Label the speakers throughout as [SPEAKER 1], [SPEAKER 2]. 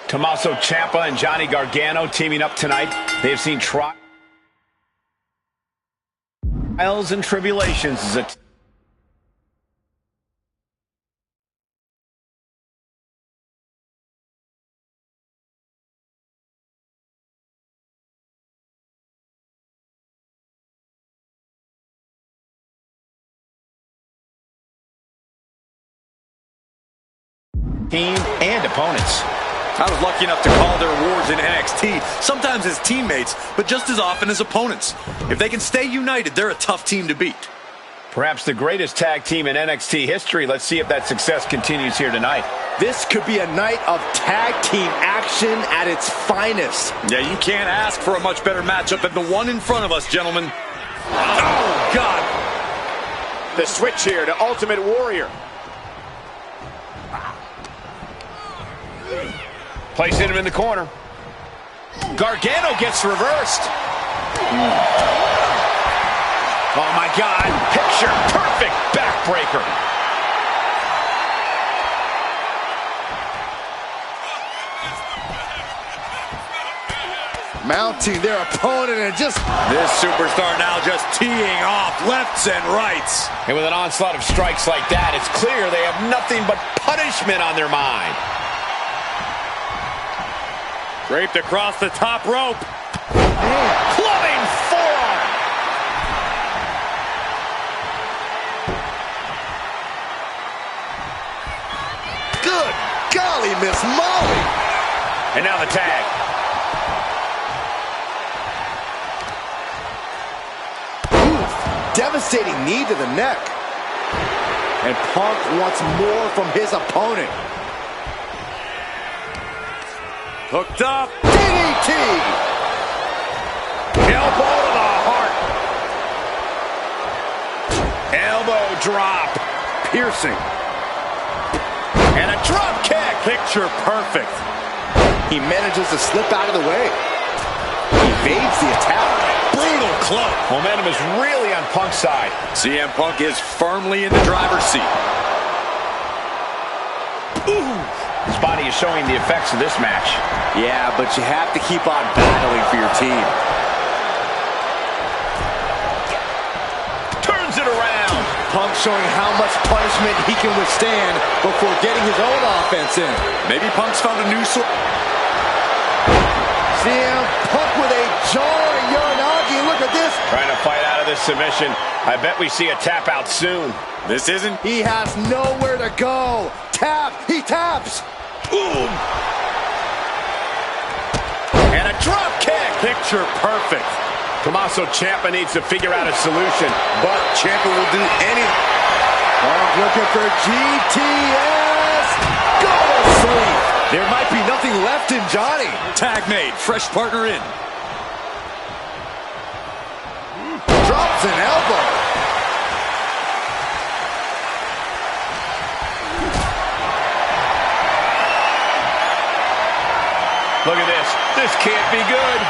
[SPEAKER 1] Tommaso Ciampa and Johnny Gargano teaming up tonight. They have seen trials and tribulations as a team and opponents.
[SPEAKER 2] I was lucky enough to call their awards in NXT, sometimes as teammates, but just as often as opponents. If they can stay united, they're a tough team to beat.
[SPEAKER 1] Perhaps the greatest tag team in NXT history. Let's see if that success continues here tonight.
[SPEAKER 3] This could be a night of tag team action at its finest.
[SPEAKER 2] Yeah, you can't ask for a much better matchup than the one in front of us, gentlemen. Oh, God.
[SPEAKER 3] The switch here to Ultimate Warrior.
[SPEAKER 1] Placing him in the corner. Gargano gets reversed. Oh, my God. Picture perfect backbreaker.
[SPEAKER 3] Mounting their opponent and just...
[SPEAKER 2] This superstar now just teeing off lefts and rights.
[SPEAKER 1] And with an onslaught of strikes like that, it's clear they have nothing but punishment on their mind.
[SPEAKER 2] Draped across the top rope.
[SPEAKER 1] Clubbing forearm.
[SPEAKER 3] Good golly, Miss Molly.
[SPEAKER 1] And now the tag.
[SPEAKER 3] Oof, devastating knee to the neck. And Punk wants more from his opponent.
[SPEAKER 2] Hooked up.
[SPEAKER 3] DDT!
[SPEAKER 1] Elbow to the heart. Elbow drop.
[SPEAKER 3] Piercing.
[SPEAKER 1] And a drop kick.
[SPEAKER 2] Picture perfect.
[SPEAKER 3] He manages to slip out of the way. Evades the attack.
[SPEAKER 2] Brutal club.
[SPEAKER 1] Momentum is really on Punk's side.
[SPEAKER 2] CM Punk is firmly in the driver's seat.
[SPEAKER 1] Ooh. His body is showing the effects of this match.
[SPEAKER 3] Yeah, but you have to keep on battling for your team.
[SPEAKER 1] Turns it around.
[SPEAKER 3] Punk showing how much punishment he can withstand before getting his own offense in.
[SPEAKER 2] Maybe Punk's found a new source.
[SPEAKER 3] CM Punk with a jarring Uranagi. Look at this.
[SPEAKER 1] Trying to fight out of this submission. I bet we see a tap out soon.
[SPEAKER 2] This isn't.
[SPEAKER 3] He has nowhere to go. Tap. He taps.
[SPEAKER 1] Boom. And a drop kick.
[SPEAKER 2] Picture perfect.
[SPEAKER 1] Tommaso Ciampa needs to figure out a solution, but
[SPEAKER 2] Ciampa will do anything.
[SPEAKER 3] Punk looking for GTS. Go to sleep. There might be nothing left in Johnny.
[SPEAKER 2] Tag made. Fresh partner in.
[SPEAKER 3] Drops an elbow.
[SPEAKER 1] look at this. This can't be good.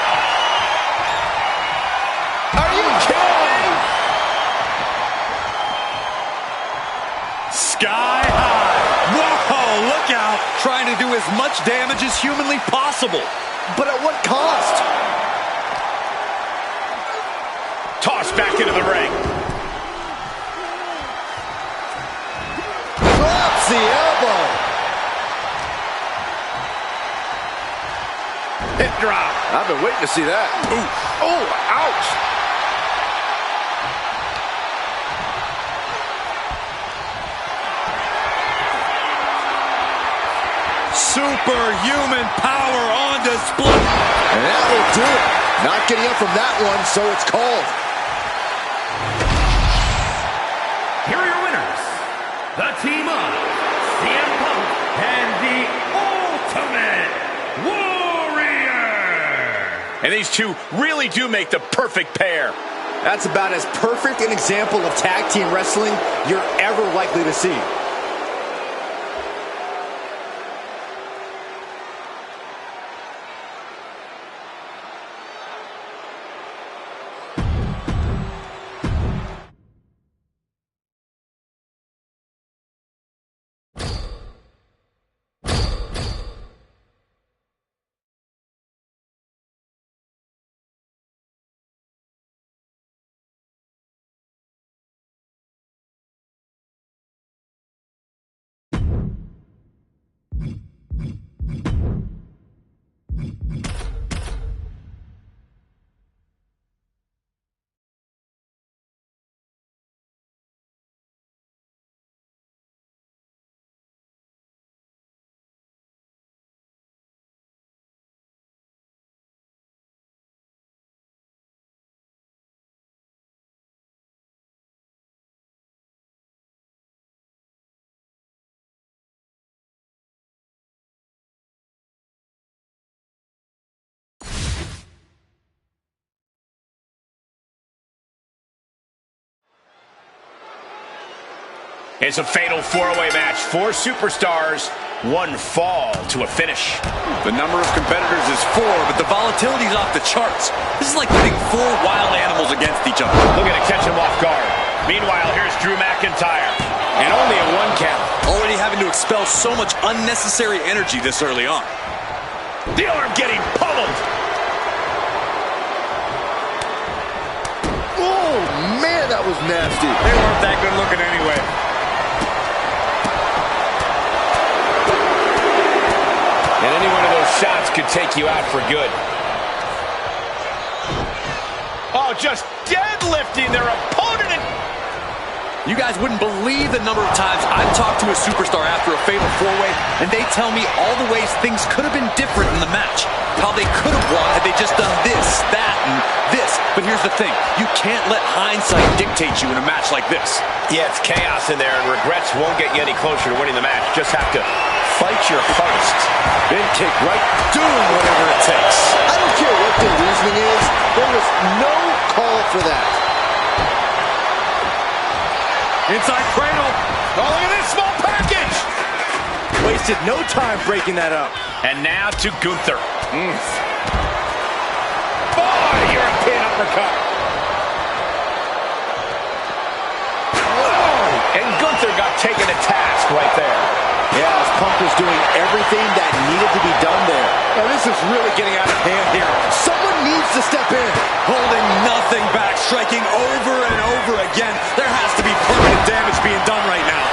[SPEAKER 1] Are you kidding?
[SPEAKER 2] Sky high. Whoa, look out. Trying to do as much damage as humanly possible.
[SPEAKER 3] But at what cost?
[SPEAKER 1] Tossed back into the ring.
[SPEAKER 3] Drops the elbow.
[SPEAKER 1] Hip drop.
[SPEAKER 3] I've been waiting to see that. Ooh. Oh, ouch.
[SPEAKER 2] Superhuman power on display.
[SPEAKER 3] And that will do it. Not getting up from that one, so it's called.
[SPEAKER 4] Here are your winners, the team of CM Punk and the Ultimate Warrior.
[SPEAKER 1] And these two really do make the perfect pair.
[SPEAKER 3] That's about as perfect an example of tag team wrestling you're ever likely to see.
[SPEAKER 1] It's a fatal four-way match. 4 superstars, 1 fall to a finish.
[SPEAKER 2] The number of competitors is 4, but the volatility is off the charts. This is like pitting 4 wild animals against each other.
[SPEAKER 1] Looking to catch him off guard. Meanwhile, here's Drew McIntyre. And only a 1 count.
[SPEAKER 2] Already having to expel so much unnecessary energy this early on.
[SPEAKER 1] The arm getting pummeled.
[SPEAKER 3] Oh, man, that was nasty.
[SPEAKER 1] They weren't that good looking anyway. And any one of those shots could take you out for good. Oh, just deadlifting their opponent.
[SPEAKER 2] You guys wouldn't believe the number of times I've talked to a superstar after a fatal 4-way, and they tell me all the ways things could have been different in the match. How they could have won had they just done this, that, and this. But here's the thing. You can't let hindsight dictate you in a match like this.
[SPEAKER 1] Yeah, it's chaos in there, and regrets won't get you any closer to winning the match. Just have to fight your hardest.
[SPEAKER 3] Then kick right, doing whatever it takes. I don't care what the reasoning is. There was no call for that.
[SPEAKER 2] Inside cradle.
[SPEAKER 1] Oh, look at this small package.
[SPEAKER 3] Wasted no time breaking that up.
[SPEAKER 1] And now to Gunther. Boy, European uppercut. Whoa. And Gunther got taken to task right there.
[SPEAKER 3] Yeah, as Punk was doing everything that needed to be done there. Now, this is really getting out of hand here. Someone needs to step in.
[SPEAKER 2] Holding nothing back, striking over and over again. There has to be permanent damage being done right now.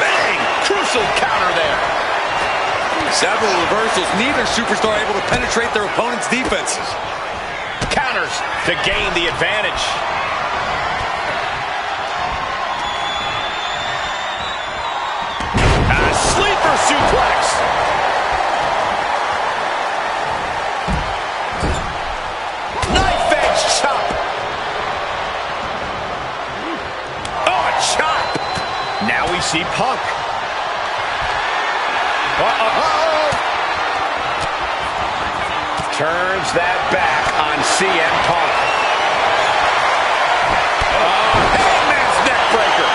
[SPEAKER 1] Bang! Crucial counter there.
[SPEAKER 2] Several reversals, neither superstar able to penetrate their opponent's defenses.
[SPEAKER 1] Counters to gain the advantage. Sleeper suplex. Knife edge chop. Oh, a chop. Now we see Punk. Turns that back on CM Punk. Hangman's neck breaker.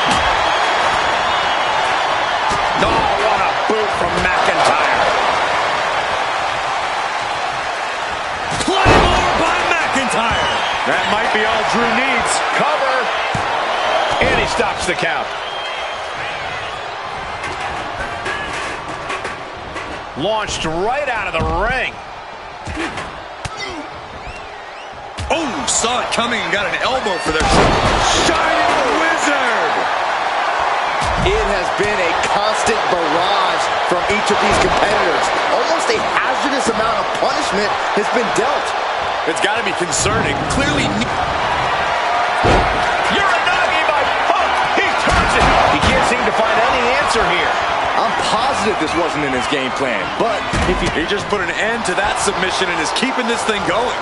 [SPEAKER 1] From McIntyre.
[SPEAKER 2] Claymore by McIntyre.
[SPEAKER 1] That might be all Drew needs. Cover. And he stops the count. Launched right out of the ring.
[SPEAKER 2] Oh, saw it coming and got an elbow for their Shining Wizard.
[SPEAKER 3] It has been a constant barrage from each of these competitors. Almost a hazardous amount of punishment has been dealt.
[SPEAKER 2] It's got to be concerning. Clearly.
[SPEAKER 1] Uranagi by Punk. He turns. seem to find any answer here.
[SPEAKER 3] I'm positive this wasn't in his game plan, but if
[SPEAKER 2] he just put an end to that submission and is keeping this thing going.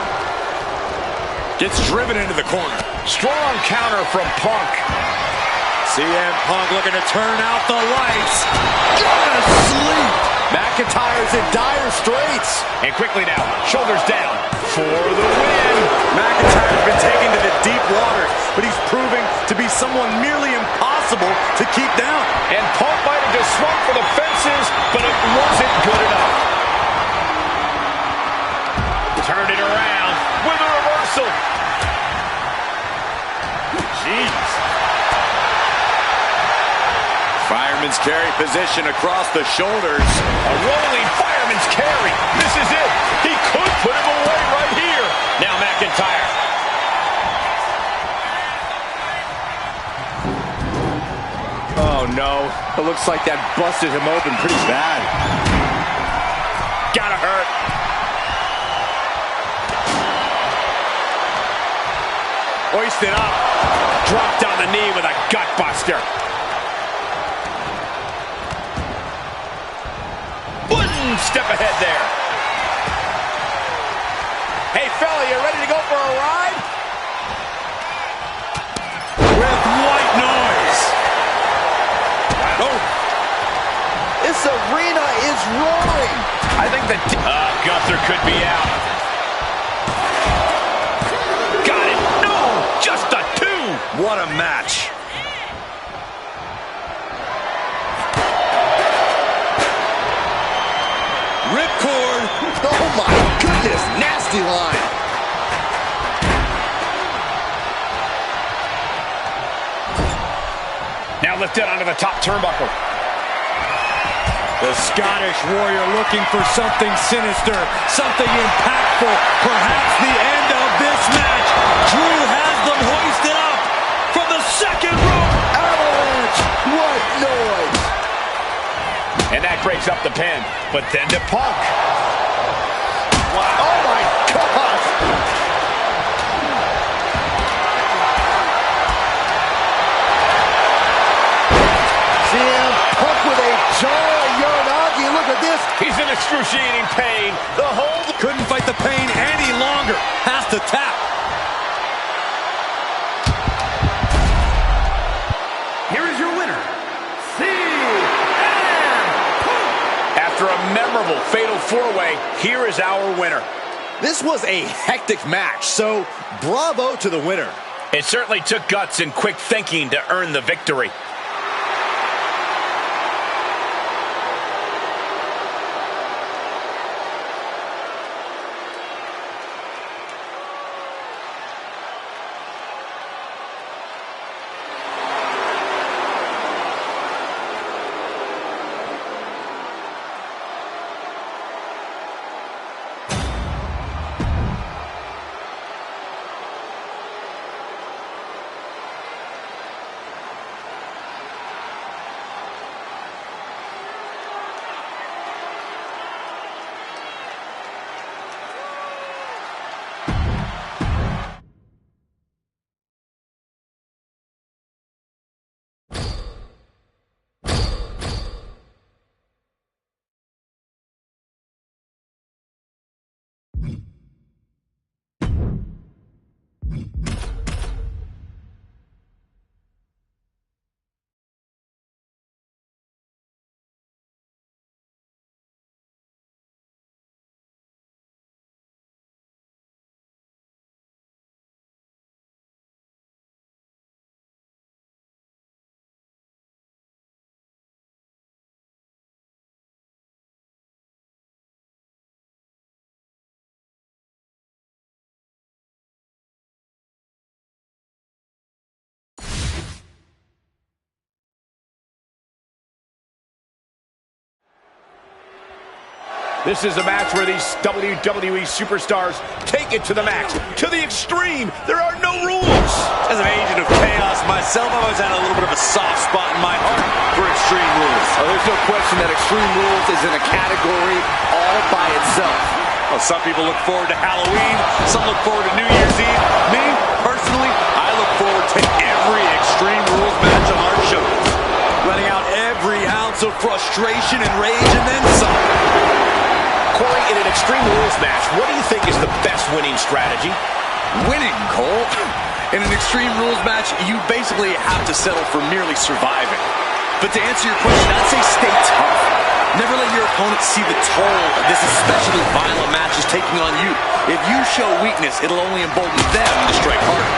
[SPEAKER 2] Gets driven into the corner.
[SPEAKER 1] Strong counter from Punk.
[SPEAKER 2] CM Punk looking to turn out the lights. Gonna sleep.
[SPEAKER 3] McIntyre's in dire straits.
[SPEAKER 1] And quickly now, shoulders down for the win.
[SPEAKER 2] McIntyre's been taken to the deep waters, but he's proving to be someone merely impossible to keep down.
[SPEAKER 1] And Punk might have just swung for the fences, but it wasn't good enough. Turned it around with a reversal. Jeez.
[SPEAKER 2] Fireman's carry position across the shoulders.
[SPEAKER 1] A rolling fireman's carry. This is it. He could put him away right here. Now McIntyre.
[SPEAKER 3] Oh no, it looks like that busted him open pretty bad.
[SPEAKER 1] Gotta hurt. Hoisted up. Dropped on the knee with a gut buster. One step ahead there. Hey fella, you ready to go for a ride?
[SPEAKER 2] With white noise.
[SPEAKER 1] Oh.
[SPEAKER 3] This arena is roaring.
[SPEAKER 1] I think that Gunther could be out. Got it. No, just a 2.
[SPEAKER 2] What a match. Ripcord.
[SPEAKER 3] Oh my goodness, nasty line.
[SPEAKER 1] Now lifted onto the top turnbuckle.
[SPEAKER 2] The Scottish Warrior looking for something sinister, something impactful, perhaps the end of this match. Drew has them hoisted up from the second rope.
[SPEAKER 3] Avalanche, what noise.
[SPEAKER 1] And that breaks up the pin, but then to Punk.
[SPEAKER 3] Wow. Oh my gosh. CM Punk with a jaw Uranagi. Look at this.
[SPEAKER 1] He's in excruciating pain. The hold.
[SPEAKER 2] Couldn't fight the pain any longer. Has to tap.
[SPEAKER 4] Here is your winner,
[SPEAKER 1] After a memorable fatal 4-way, here is our winner.
[SPEAKER 3] This was a hectic match, so bravo to the winner.
[SPEAKER 1] It certainly took guts and quick thinking to earn the victory. This is a match where these WWE superstars take it to the max, to the extreme. There are no rules.
[SPEAKER 2] As an agent of chaos myself, I've always had a little bit of a soft spot in my heart for Extreme Rules.
[SPEAKER 3] Oh, there's no question that Extreme Rules is in a category all by itself.
[SPEAKER 2] Well, some people look forward to Halloween, some look forward to New Year's Eve. Me, personally, I look forward to every Extreme Rules match on our shows. Running frustration and rage, and then some.
[SPEAKER 1] Corey, in an Extreme Rules match, what do you think is the best winning strategy?
[SPEAKER 2] Winning, Cole? In an Extreme Rules match, you basically have to settle for merely surviving. But to answer your question, I'd say stay tough. Never let your opponent see the toll this especially violent match is taking on you. If you show weakness, it'll only embolden them to strike harder.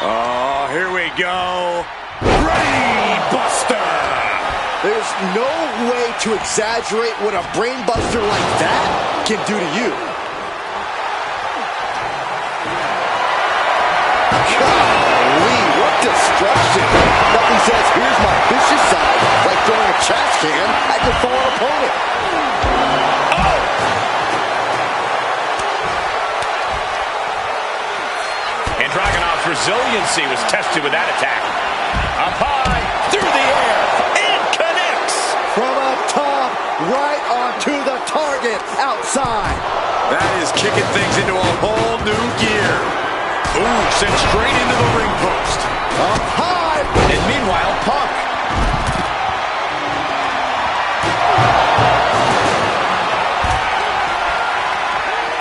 [SPEAKER 1] Oh, here we go. Brainbuster!
[SPEAKER 3] There's no way to exaggerate what a brainbuster like that can do to you. Golly, what destruction. Nothing says, here's my vicious side, like throwing a trash can at your fallen opponent.
[SPEAKER 1] Oh! And Dragunov's resiliency was tested with that attack. Up high, through the air, and connects!
[SPEAKER 3] From up top, right onto the target, outside.
[SPEAKER 1] That is kicking things into a whole new gear. Ooh, sent straight into the ring post.
[SPEAKER 3] Up high.
[SPEAKER 1] And meanwhile, Punk.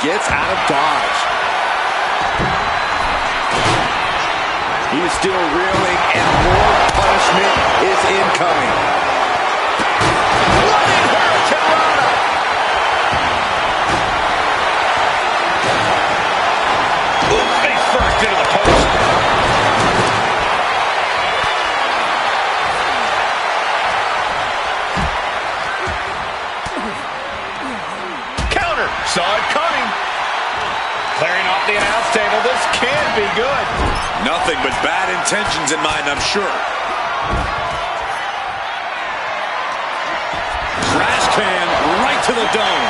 [SPEAKER 3] Gets out of dodge. He's still reeling, and more punishment is incoming.
[SPEAKER 1] Running Hurricanrana. Ooh, face first into the post. Counter. Saw it coming. Clearing off the announce table. This can't be good.
[SPEAKER 2] Nothing but bad intentions in mind, I'm sure. Trash can right to the dome.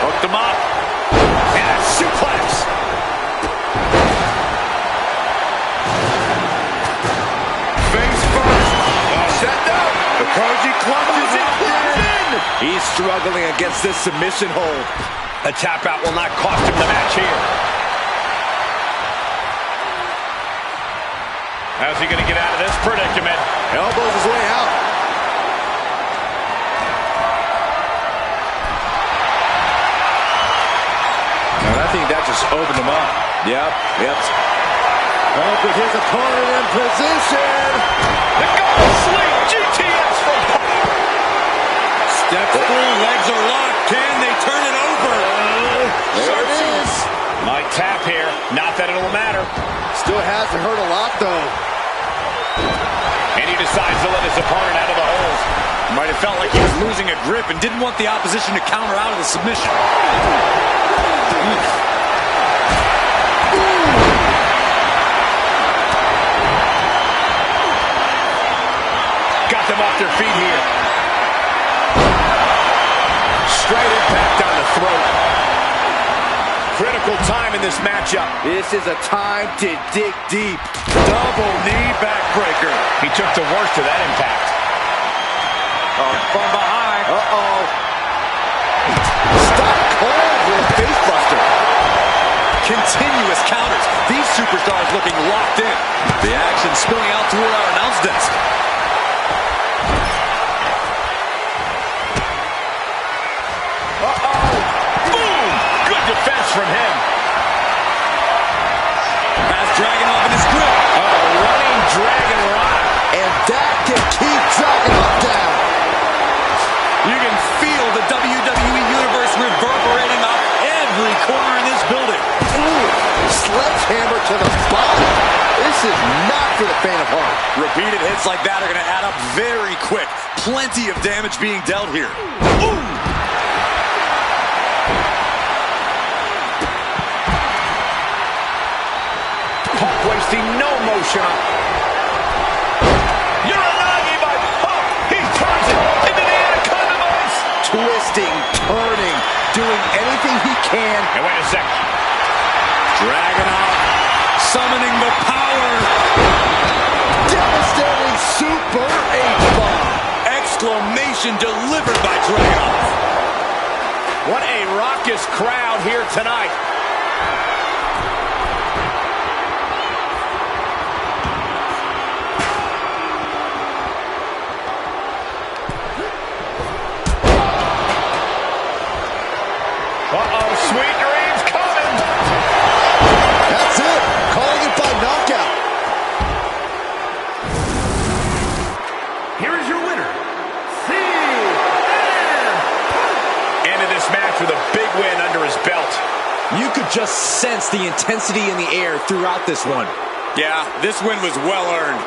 [SPEAKER 1] Hooked him up. And a suplex. Face first. Set down. The Koji clutches it.
[SPEAKER 3] He's struggling against this submission hold.
[SPEAKER 1] A tap out will not cost him the match here. How's he going to get out of this predicament?
[SPEAKER 3] Elbows his way out.
[SPEAKER 1] And I think that just opened him up.
[SPEAKER 3] Yep. Up with his opponent in position.
[SPEAKER 1] The goal sleep GTS from
[SPEAKER 2] Steps through, legs are locked. Can they turn it over?
[SPEAKER 3] There it is.
[SPEAKER 1] Might tap here. Not that it'll matter.
[SPEAKER 3] Still hasn't hurt a lot, though.
[SPEAKER 1] And he decides to let his opponent out of the holes.
[SPEAKER 2] Might have felt like he was losing a grip and didn't want the opposition to counter out of the submission.
[SPEAKER 1] Got them off their feet here. Straight impact on the throat. Critical time in this matchup.
[SPEAKER 3] This is a time to dig deep.
[SPEAKER 2] Double knee backbreaker.
[SPEAKER 1] He took the worst of that impact.
[SPEAKER 2] From behind.
[SPEAKER 3] Uh-oh. Stop cold with a facebuster.
[SPEAKER 2] Continuous counters. These superstars looking locked in. The action spilling out toward our announce desk.
[SPEAKER 1] Uh-oh. Boom! Good defense from him.
[SPEAKER 2] Has Dragunov in his grip.
[SPEAKER 1] Running Dragon Rana.
[SPEAKER 3] And that can keep Dragunov down.
[SPEAKER 2] You can feel the WWE Universe reverberating off every corner in this building.
[SPEAKER 3] Ooh, sledgehammer to the body. This is not for the faint of heart.
[SPEAKER 2] Repeated hits like that are going to add up very quick. Plenty of damage being dealt here. Ooh!
[SPEAKER 1] Punk wasting no motion. Uranagi by Punk. He turns it into the Anaconda Vice.
[SPEAKER 3] Twisting, turning, doing anything he can.
[SPEAKER 1] And wait a second.
[SPEAKER 2] Dragunov summoning the power.
[SPEAKER 3] Devastating super H-bomb.
[SPEAKER 2] Exclamation delivered by Dragunov.
[SPEAKER 1] What a raucous crowd here tonight. with a big win under his belt.
[SPEAKER 3] You could just sense the intensity in the air throughout this one.
[SPEAKER 2] Yeah, this win was well earned.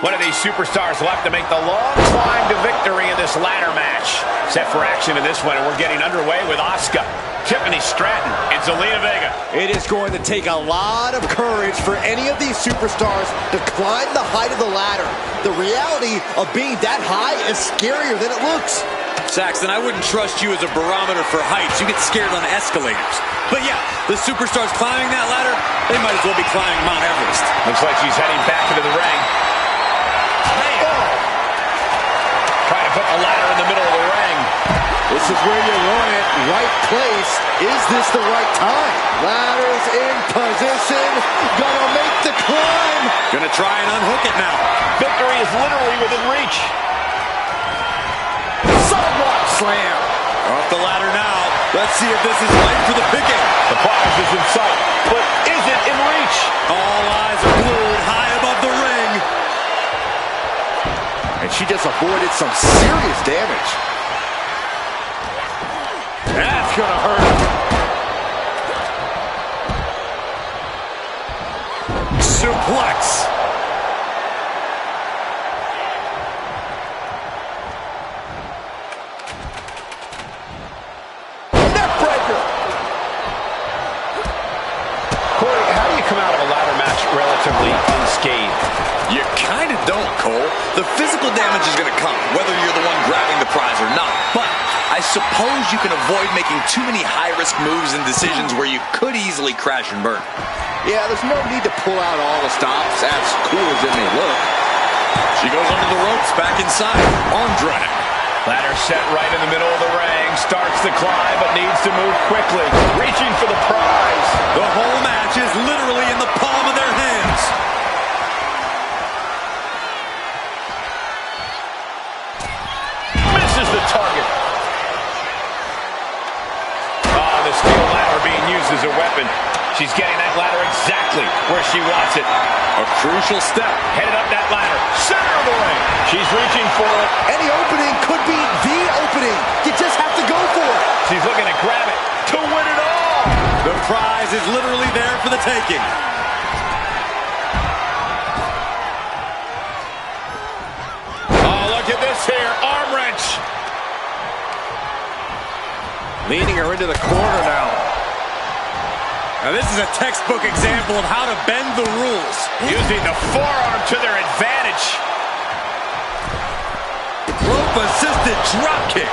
[SPEAKER 1] One of these superstars will have to make the long climb to victory in this ladder match. Set for action in this one, and we're getting underway with Asuka, Tiffany Stratton, and Zelina Vega.
[SPEAKER 3] It is going to take a lot of courage for any of these superstars to climb the height of the ladder. The reality of being that high is scarier than it looks.
[SPEAKER 2] Saxton, I wouldn't trust you as a barometer for heights. You get scared on escalators. But yeah, the superstars climbing that ladder, they might as well be climbing Mount Everest.
[SPEAKER 1] Looks like she's heading back into the ring. Trying to put the ladder in the middle of the ring.
[SPEAKER 3] This is where you want it. Right place. Is this the right time? Ladder's in position. Gonna make the climb.
[SPEAKER 2] Gonna try and unhook it now.
[SPEAKER 1] Victory is literally within reach.
[SPEAKER 3] Sidewalk slam.
[SPEAKER 2] Off the ladder now. Let's see if this is right for the picking.
[SPEAKER 1] The prize is in sight, but is it in reach?
[SPEAKER 2] All eyes are glued high above the ring.
[SPEAKER 3] And she just avoided some serious damage. That's gonna hurt.
[SPEAKER 2] Suplex.
[SPEAKER 3] Neckbreaker.
[SPEAKER 1] Corey, how do you come out of a ladder match relatively unscathed?
[SPEAKER 2] You kind of don't, Cole. The physical damage is going to come, whether you're the one grabbing the prize or not. But I suppose you can avoid making too many high-risk moves and decisions where you could easily crash and burn.
[SPEAKER 3] Yeah, there's no need to pull out all the stops, as cool as it may look.
[SPEAKER 2] She goes under the ropes, back inside. Arm drag.
[SPEAKER 1] Ladder set right in the middle of the ring. Starts the climb, but needs to move quickly. Reaching for the prize.
[SPEAKER 2] The whole match is literally in the palm of their hands.
[SPEAKER 1] Misses the target. Oh, the steel ladder being used as a weapon. She's getting that ladder exactly where she wants it.
[SPEAKER 2] A crucial step.
[SPEAKER 1] Headed up that ladder. Center of the ring. She's reaching for it.
[SPEAKER 3] Any opening could be the opening. You just have to go for it.
[SPEAKER 1] She's looking to grab it to win it all.
[SPEAKER 2] The prize is literally there for the taking.
[SPEAKER 1] Oh, look at this here. Arm wrench.
[SPEAKER 3] Leading her into the corner now.
[SPEAKER 2] Now this is a textbook example of how to bend the rules.
[SPEAKER 1] Using the forearm to their advantage.
[SPEAKER 2] Rope-assisted drop kick.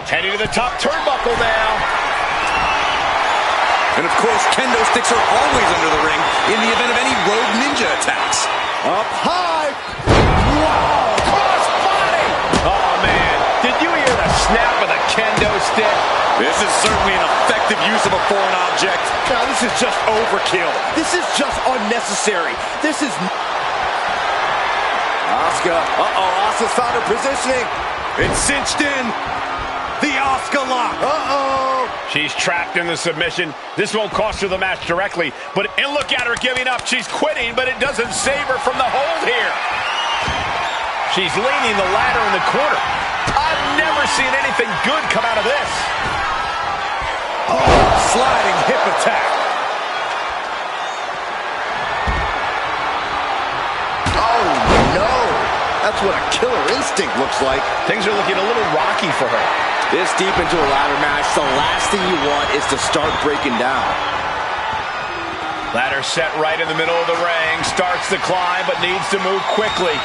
[SPEAKER 1] Heading to the top turnbuckle now.
[SPEAKER 2] And of course, kendo sticks are always under the ring in the event of any rogue ninja attacks.
[SPEAKER 3] Up high. Wow.
[SPEAKER 2] This is certainly an effective use of a foreign object.
[SPEAKER 3] Now, this is just overkill. This is just unnecessary. This is... Asuka. Asuka's found her positioning.
[SPEAKER 2] It's cinched in. The Asuka lock.
[SPEAKER 1] She's trapped in the submission. This won't cost her the match directly, and look at her giving up. She's quitting, but it doesn't save her from the hold here. She's leaning the ladder in the corner. I've never seen anything good come out of this.
[SPEAKER 3] Sliding hip attack. Oh, no. That's what a killer instinct looks like.
[SPEAKER 1] Things are looking a little rocky for her.
[SPEAKER 3] This deep into a ladder match, the last thing you want is to start breaking down.
[SPEAKER 1] Ladder set right in the middle of the ring. Starts the climb, but needs to move quickly.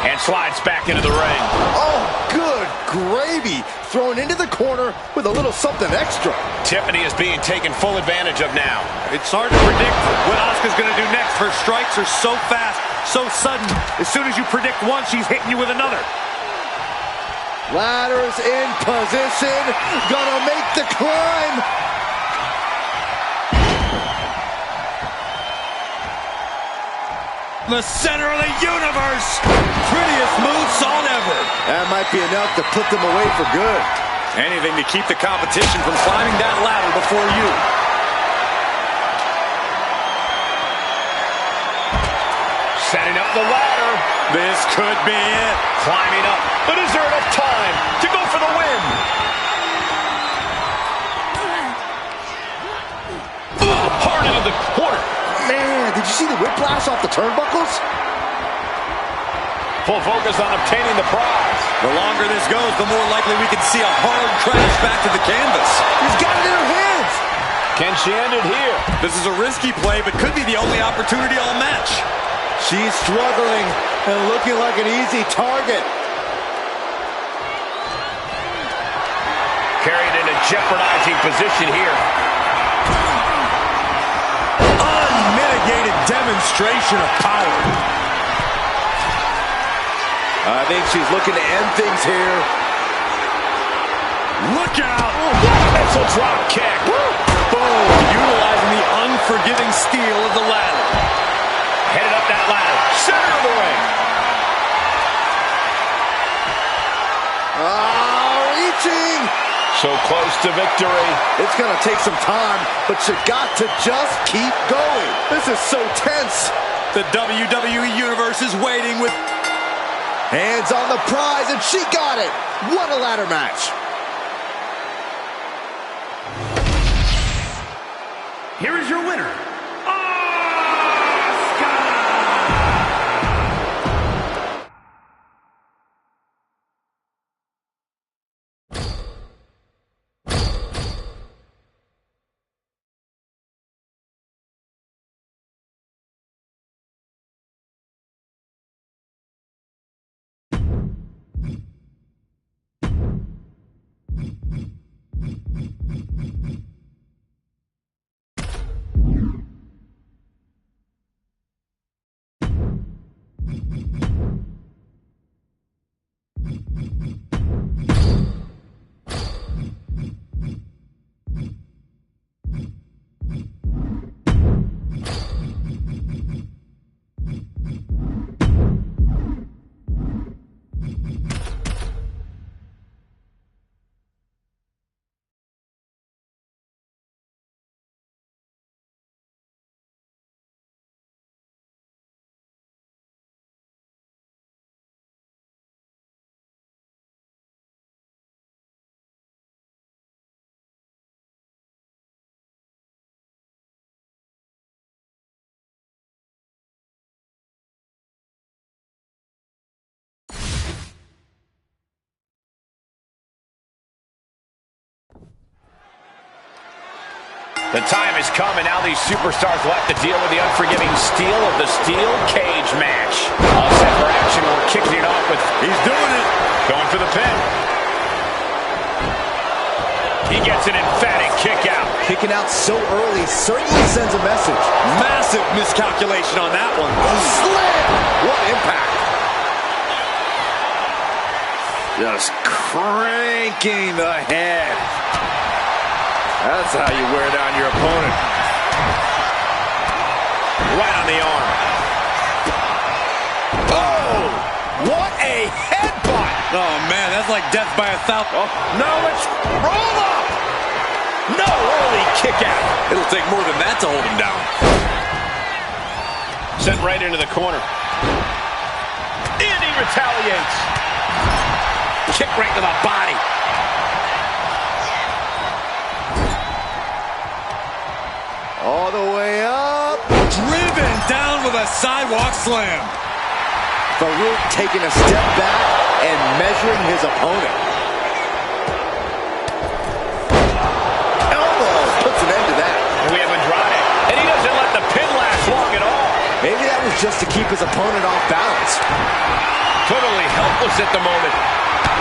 [SPEAKER 1] And slides back into the ring.
[SPEAKER 3] Oh, good gravy. Thrown into the corner with a little something extra.
[SPEAKER 1] Tiffany is being taken full advantage of now.
[SPEAKER 2] It's hard to predict what Asuka's going to do next. Her strikes are so fast, so sudden. As soon as you predict one, she's hitting you with another.
[SPEAKER 3] Ladder's in position. Gonna make the climb.
[SPEAKER 2] The center of the universe. Prettiest moonsault ever.
[SPEAKER 3] That might be enough to put them away for good.
[SPEAKER 2] Anything to keep the competition from climbing that ladder before you.
[SPEAKER 1] Setting up the ladder.
[SPEAKER 2] This could be it.
[SPEAKER 1] Climbing up. But is there enough time to go for the win? Hard into the corner.
[SPEAKER 3] Man, did you see the whiplash off the turnbuckles?
[SPEAKER 1] Full focus on obtaining the prize.
[SPEAKER 2] The longer this goes, the more likely we could see a hard crash back to the canvas.
[SPEAKER 3] He's got it in her hands.
[SPEAKER 1] Can she end it here?
[SPEAKER 2] This is a risky play, but could be the only opportunity all match.
[SPEAKER 3] She's struggling and looking like an easy target.
[SPEAKER 1] Carried in a jeopardizing position here.
[SPEAKER 2] Unmitigated demonstration of power.
[SPEAKER 3] I think she's looking to end things here.
[SPEAKER 2] Look out!
[SPEAKER 1] That's a drop kick.
[SPEAKER 2] Boom! Utilizing the unforgiving steel of the ladder.
[SPEAKER 1] Headed up that ladder. Center of the ring.
[SPEAKER 3] Reaching.
[SPEAKER 1] So close to victory.
[SPEAKER 3] It's going to take some time, but you got to just keep going. This is so tense.
[SPEAKER 2] The WWE Universe is waiting with...
[SPEAKER 3] Hands on the prize, and she got it. What a ladder match.
[SPEAKER 4] Here is your winner,
[SPEAKER 1] The time has come, and now these superstars will have to deal with the unforgiving steel of the steel cage match. All set for action. We're kicking it off with...
[SPEAKER 2] He's doing it.
[SPEAKER 1] Going for the pin. He gets an emphatic kick out.
[SPEAKER 3] Kicking out so early certainly sends a message.
[SPEAKER 2] Massive miscalculation on that one.
[SPEAKER 3] Slam! What impact!
[SPEAKER 2] Just cranking the head. That's how you wear down your opponent.
[SPEAKER 1] Right on the arm. Oh, what a headbutt.
[SPEAKER 2] Oh, man, that's like death by 1,000.
[SPEAKER 1] Oh, no, it's roll up. No, early kick out.
[SPEAKER 2] It'll take more than that to hold him down.
[SPEAKER 1] Sent right into the corner. And he retaliates. Kick right to the body.
[SPEAKER 3] All the way up.
[SPEAKER 2] Driven down with a sidewalk slam.
[SPEAKER 3] Farouk taking a step back and measuring his opponent. Elbow puts an end to that.
[SPEAKER 1] And we have Andrade. And he doesn't let the pin last long at all.
[SPEAKER 3] Maybe that was just to keep his opponent off balance.
[SPEAKER 1] Totally helpless at the moment.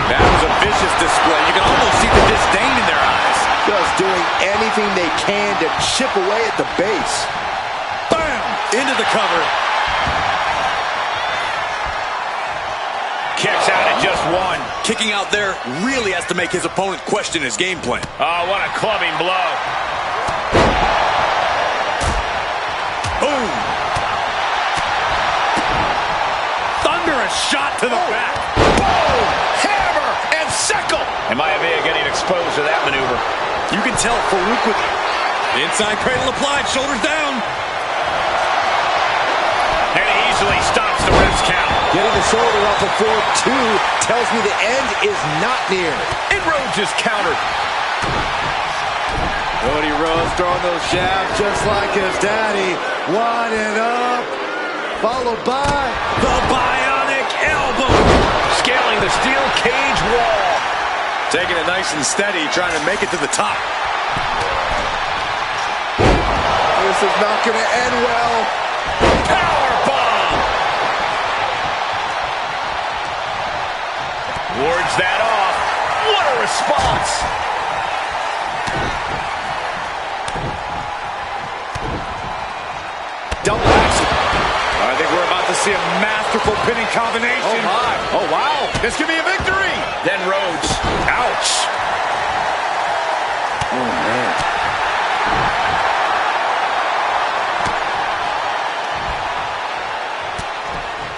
[SPEAKER 2] That was a vicious display. You can almost see the disdain in their eyes.
[SPEAKER 3] Just doing anything they can to chip away at the base.
[SPEAKER 2] Bam! Into the cover.
[SPEAKER 1] Kicks out at just one.
[SPEAKER 2] Kicking out there really has to make his opponent question his game plan.
[SPEAKER 1] Oh, what a clubbing blow.
[SPEAKER 2] Boom! Thunderous shot to the back.
[SPEAKER 1] Boom! Hammer and sickle. And Maivia getting exposed to that maneuver.
[SPEAKER 2] You can tell Farouk with inside cradle applied, shoulders down.
[SPEAKER 1] And he easily stops the ref's count.
[SPEAKER 3] Getting the shoulder off before 2 tells me the end is not near.
[SPEAKER 1] And Rhodes is countered.
[SPEAKER 3] Cody Rhodes throwing those jabs just like his daddy. Winding up. Followed by
[SPEAKER 2] The bionic elbow.
[SPEAKER 1] Scaling the steel cage wall.
[SPEAKER 2] Taking it nice and steady, trying to make it to the top.
[SPEAKER 3] This is not going to end well.
[SPEAKER 1] Powerbomb. Wards that off. What a response.
[SPEAKER 3] Double action.
[SPEAKER 2] I think we're about to see a masterful pinning combination.
[SPEAKER 3] Oh, my.
[SPEAKER 1] Oh, wow. This could be a victory. Then Rhodes. Ouch.
[SPEAKER 3] Oh, man.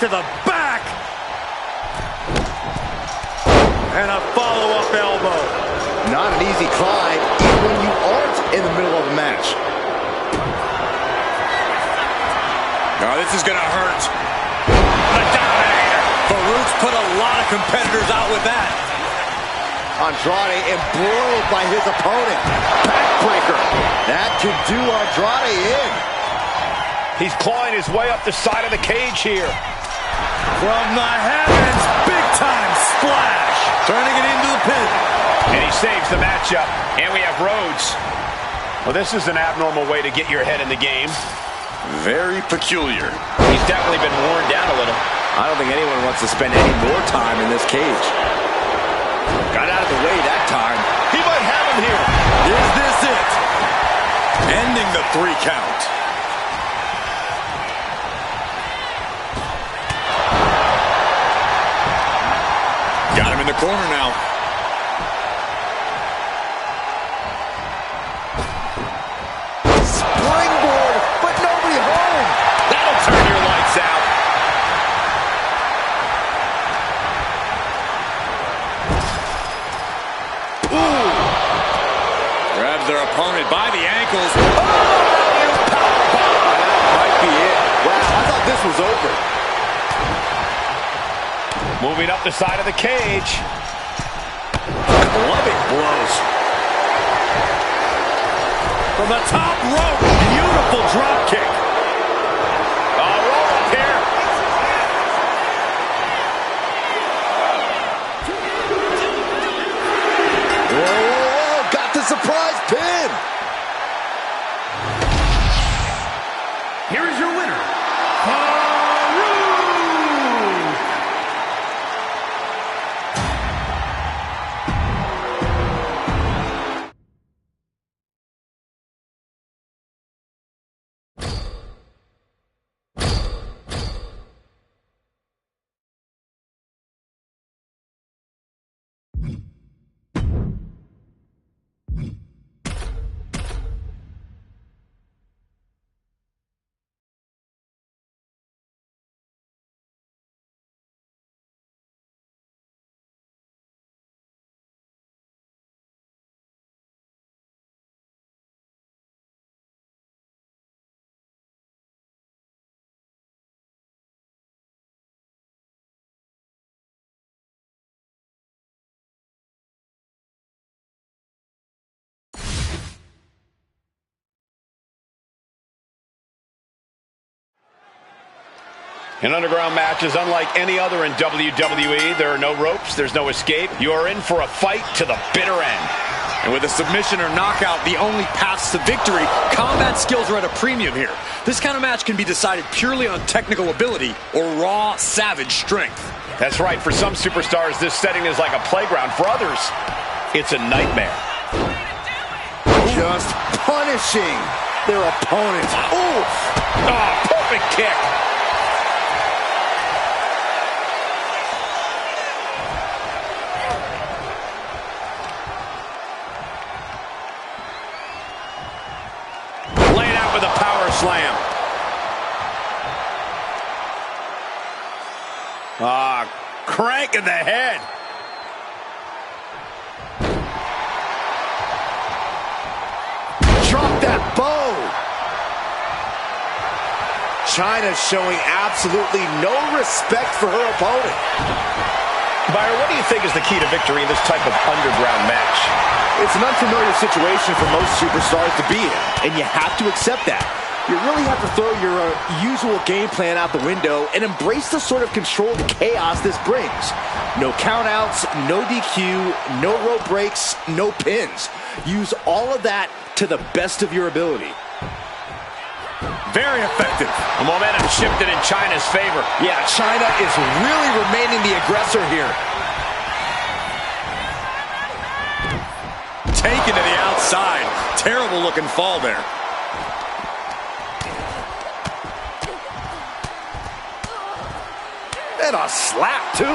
[SPEAKER 2] To the back. And a follow-up elbow.
[SPEAKER 3] Not an easy climb, even when you aren't in the middle of a match.
[SPEAKER 2] Oh, this is going to hurt. The Dominator. Farouk's put a lot of competitors out with that.
[SPEAKER 3] Andrade embroiled by his opponent. Backbreaker. That could do Andrade in.
[SPEAKER 1] He's clawing his way up the side of the cage here.
[SPEAKER 2] From the heavens, big-time splash. Turning it into the pin.
[SPEAKER 1] And he saves the matchup. And we have Rhodes. Well, this is an abnormal way to get your head in the game.
[SPEAKER 2] Very peculiar.
[SPEAKER 1] He's definitely been worn down a little.
[SPEAKER 3] I don't think anyone wants to spend any more time in this cage. Got out of the way that time.
[SPEAKER 1] He might have him here.
[SPEAKER 2] Is this it? Ending the 3 count. Got him in the corner now.
[SPEAKER 3] Springboard, but nobody home.
[SPEAKER 1] That'll turn your lights out.
[SPEAKER 3] Ooh.
[SPEAKER 2] Grabs their opponent by the ankles.
[SPEAKER 3] That might be it. Wow, I thought this was over.
[SPEAKER 1] Moving up the side of the cage.
[SPEAKER 2] Clubbing blows. From the top rope, beautiful drop kick.
[SPEAKER 1] Roll up here.
[SPEAKER 3] Whoa, whoa, whoa, got the surprise pin.
[SPEAKER 4] Here is your winner, Farouk.
[SPEAKER 1] An underground match is unlike any other in WWE. There are no ropes, there's no escape. You are in for a fight to the bitter end.
[SPEAKER 2] And with a submission or knockout, the only paths to victory, combat skills are at a premium here. This kind of match can be decided purely on technical ability or raw, savage strength.
[SPEAKER 1] That's right. For some superstars, this setting is like a playground. For others, it's a nightmare.
[SPEAKER 3] Just punishing their opponent.
[SPEAKER 1] Ooh! Oh, perfect kick. Laid out with a power slam. Crank in the head.
[SPEAKER 3] Drop that bow. Chyna showing absolutely no respect for her opponent.
[SPEAKER 1] Byron, what do you think is the key to victory in this type of underground match?
[SPEAKER 3] It's an unfamiliar situation for most superstars to be in, and you have to accept that. You really have to throw your usual game plan out the window and embrace the sort of controlled chaos this brings. No countouts, no DQ, no rope breaks, no pins. Use all of that to the best of your ability.
[SPEAKER 2] Very effective.
[SPEAKER 1] The momentum shifted in Chyna's favor.
[SPEAKER 3] Yeah, Chyna is really remaining the aggressor here.
[SPEAKER 2] Taken to the outside. Terrible looking fall there.
[SPEAKER 3] And a slap, too.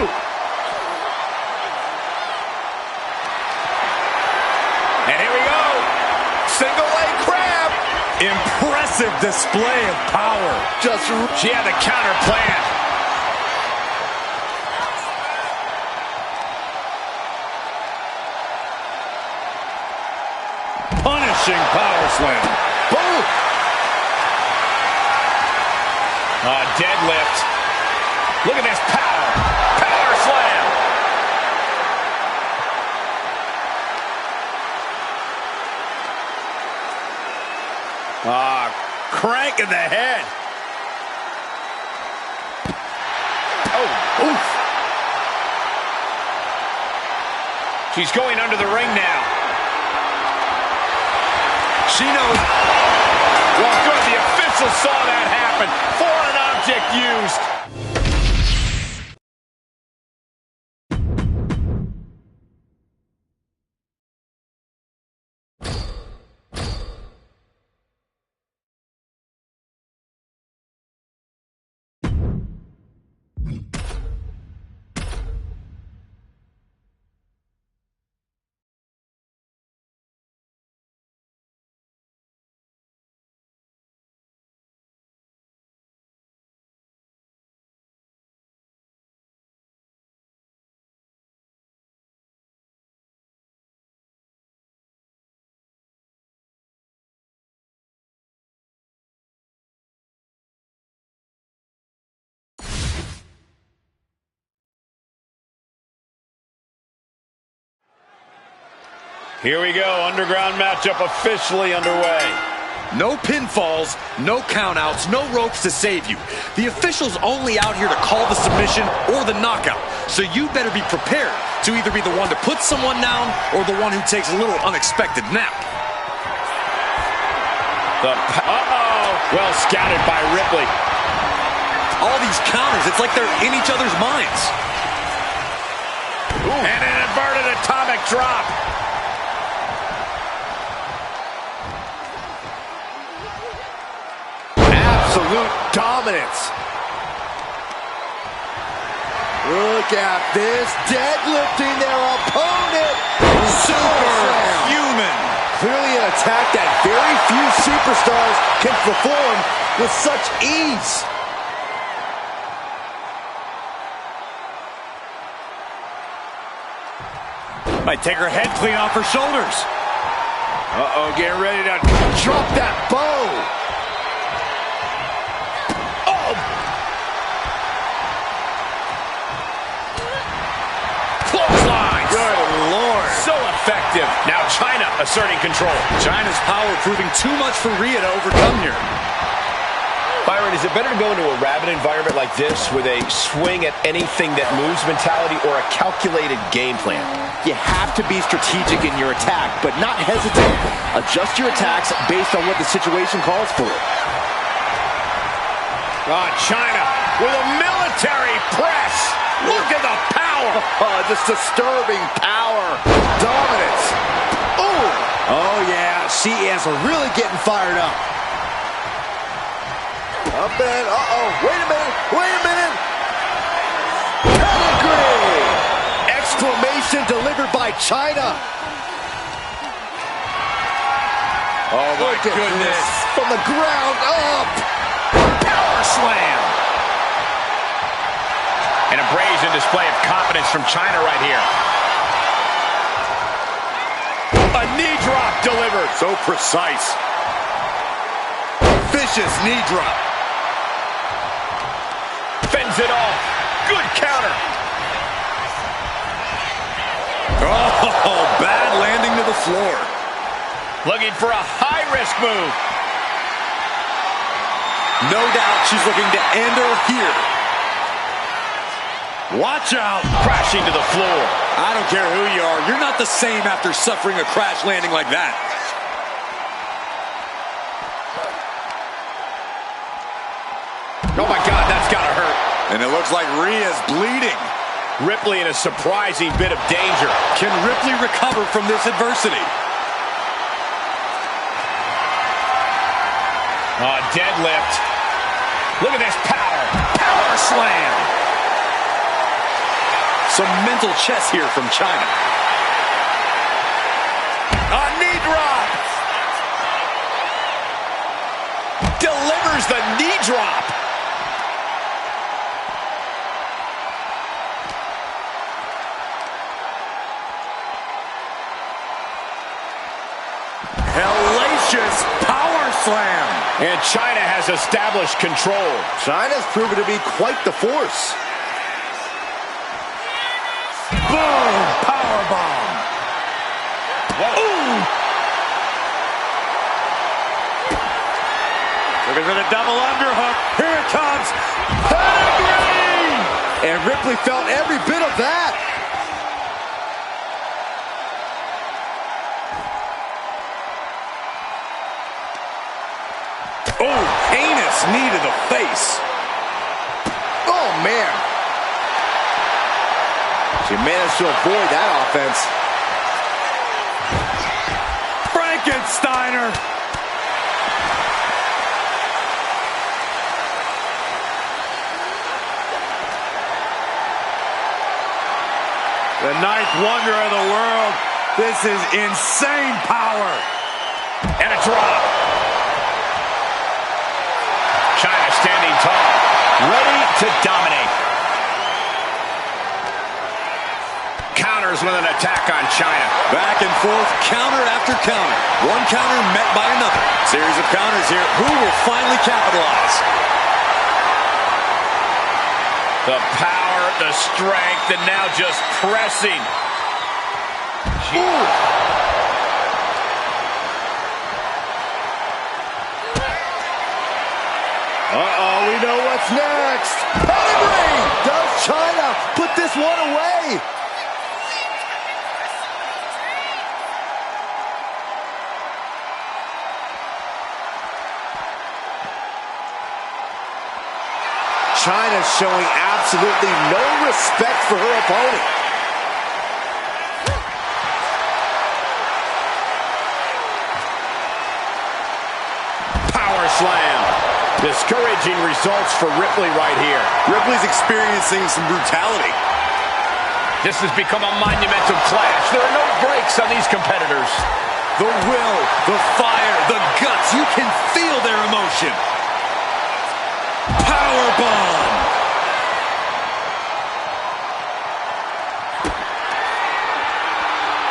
[SPEAKER 1] And here we go. Single leg crab.
[SPEAKER 2] Impressive display of power.
[SPEAKER 1] She had the counter plan.
[SPEAKER 2] Punishing power slam.
[SPEAKER 3] Boom.
[SPEAKER 1] Deadlift. Look at this power. Power slam. Crank in the head. Oh, oof. She's going under the ring now.
[SPEAKER 2] She knows.
[SPEAKER 1] Well, good. The official saw that happen. Foreign object used. Here we go, underground matchup officially underway.
[SPEAKER 2] No pinfalls, no countouts, no ropes to save you. The official's only out here to call the submission or the knockout, so you better be prepared to either be the one to put someone down or the one who takes a little unexpected nap.
[SPEAKER 1] Well scouted by Ripley.
[SPEAKER 2] All these counters, it's like they're in each other's minds.
[SPEAKER 1] Ooh. And an inverted atomic drop.
[SPEAKER 3] Absolute dominance. Look at this, deadlifting their opponent.
[SPEAKER 2] Superhuman.
[SPEAKER 3] Clearly an attack that very few superstars can perform with such ease.
[SPEAKER 2] Might take her head clean off her shoulders.
[SPEAKER 1] Getting ready to
[SPEAKER 3] drop that bow.
[SPEAKER 1] Clothesline. Good Lord. So effective. Now Chyna asserting control.
[SPEAKER 2] Chyna's power proving too much for Rhea to overcome here.
[SPEAKER 1] Byron, is it better to go into a rabid environment like this with a swing at anything that moves mentality or a calculated game plan?
[SPEAKER 3] You have to be strategic in your attack, but not hesitant. Adjust your attacks based on what the situation calls for.
[SPEAKER 1] Oh, China with a military press. Look at the power.
[SPEAKER 3] Oh, just disturbing power. Dominance. Ooh. Oh, yeah. She is really getting fired up. Up and, uh-oh. Wait a minute. Wait a minute. Pedigree. Exclamation delivered by China.
[SPEAKER 1] Oh, my goodness.
[SPEAKER 3] From the ground up.
[SPEAKER 1] Power slam. And a brazen display of confidence from China right here. A knee drop delivered.
[SPEAKER 3] So precise. Vicious knee drop.
[SPEAKER 1] Fends it off. Good counter.
[SPEAKER 2] Oh, bad landing to the floor.
[SPEAKER 1] Looking for a high-risk move.
[SPEAKER 2] No doubt she's looking to end her here. Watch out.
[SPEAKER 1] Crashing to the floor.
[SPEAKER 2] I don't care who you are. You're not the same after suffering a crash landing like that.
[SPEAKER 1] Oh, my God, that's got to hurt.
[SPEAKER 2] And it looks like Rhea's bleeding.
[SPEAKER 1] Ripley in a surprising bit of danger.
[SPEAKER 2] Can Ripley recover from this adversity?
[SPEAKER 1] Oh, deadlift. Look at this power. Power slam.
[SPEAKER 2] Some mental chess here from China.
[SPEAKER 1] A knee drop. Delivers the knee drop.
[SPEAKER 2] Hellacious power slam.
[SPEAKER 1] And China has established control.
[SPEAKER 3] China's proven to be quite the force.
[SPEAKER 2] Boom! Powerbomb.
[SPEAKER 1] Ooh.
[SPEAKER 2] Looking for the double underhook. Here it comes. Pedigree!
[SPEAKER 3] And Ripley felt every bit of that.
[SPEAKER 2] Oh, heinous knee to the face.
[SPEAKER 3] Oh, man. She managed to avoid that offense.
[SPEAKER 2] Frankensteiner. The ninth wonder of the world. This is insane power.
[SPEAKER 1] And a drop. China standing tall, ready to dominate. Counters with an attack on China.
[SPEAKER 2] Back and forth, counter after counter. One counter met by another. Series of counters here. Who will finally capitalize?
[SPEAKER 1] The power, the strength, and now just pressing.
[SPEAKER 3] Uh-oh, we know what's next. Pedigree! Does China put this one away? China's showing absolutely no respect for her opponent.
[SPEAKER 1] Power slam. Discouraging results for Ripley right here.
[SPEAKER 2] Ripley's experiencing some brutality.
[SPEAKER 1] This has become a monumental clash. There are no breaks on these competitors.
[SPEAKER 2] The will, the fire, the guts. You can feel their emotion. Powerbomb.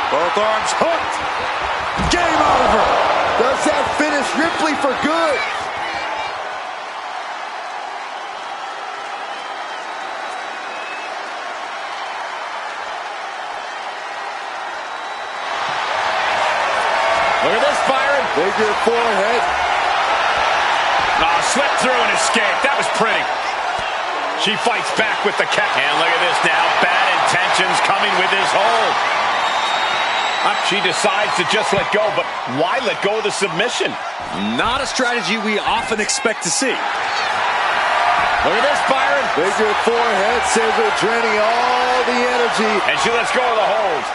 [SPEAKER 2] Both arms hooked. Game over.
[SPEAKER 3] Does that finish Ripley for good?
[SPEAKER 1] Look at this, Byron.
[SPEAKER 3] Figure four head.
[SPEAKER 1] Oh, slip through and escape. That was pretty. She fights back with the cat. And look at this now. Bad intentions coming with this hold. She decides to just let go, but why let go of the submission?
[SPEAKER 2] Not a strategy we often expect to see.
[SPEAKER 3] Look at this, Byron. Figure forehead scissor, draining all the energy.
[SPEAKER 1] And she lets go of the hold.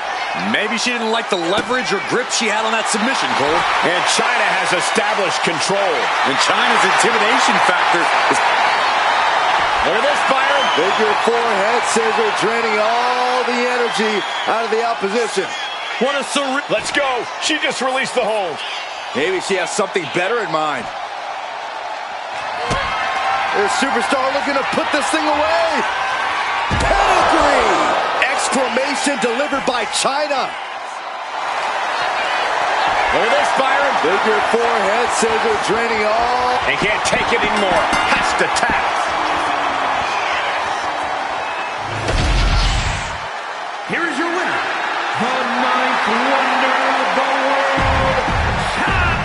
[SPEAKER 2] Maybe she didn't like the leverage or grip she had on that submission, Cole.
[SPEAKER 1] And China has established control.
[SPEAKER 2] And China's intimidation factor is...
[SPEAKER 3] Look at this, Byron. Figure forehead scissor, draining all the energy out of the opposition.
[SPEAKER 2] What a surreal...
[SPEAKER 1] Let's go. She just released the hold.
[SPEAKER 3] Maybe she has something better in mind. This superstar looking to put this thing away. Pedigree! Exclamation delivered by China. Look at this, Byron. Figure forehead scissor, draining all.
[SPEAKER 1] And can't take it anymore. Has to tap.
[SPEAKER 4] Here is your winner, the ninth wonder of the world, China.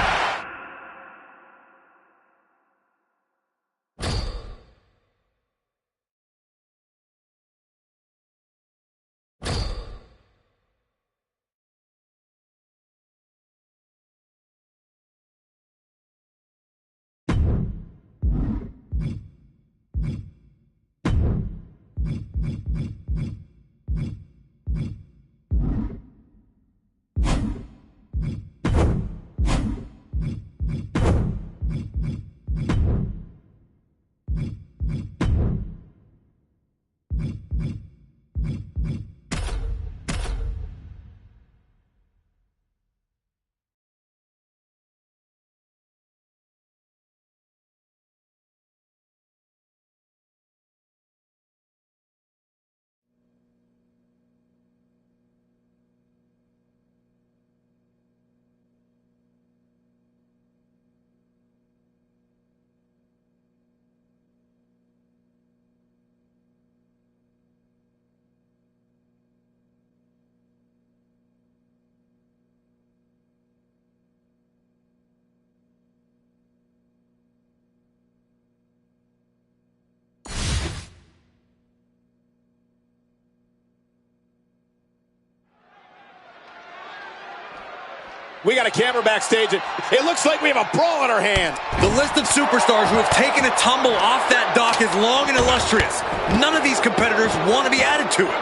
[SPEAKER 3] We got a camera backstage, and it looks like we have a brawl on our hands.
[SPEAKER 2] The list of superstars who have taken a tumble off that dock is long and illustrious. None of these competitors want to be added to it.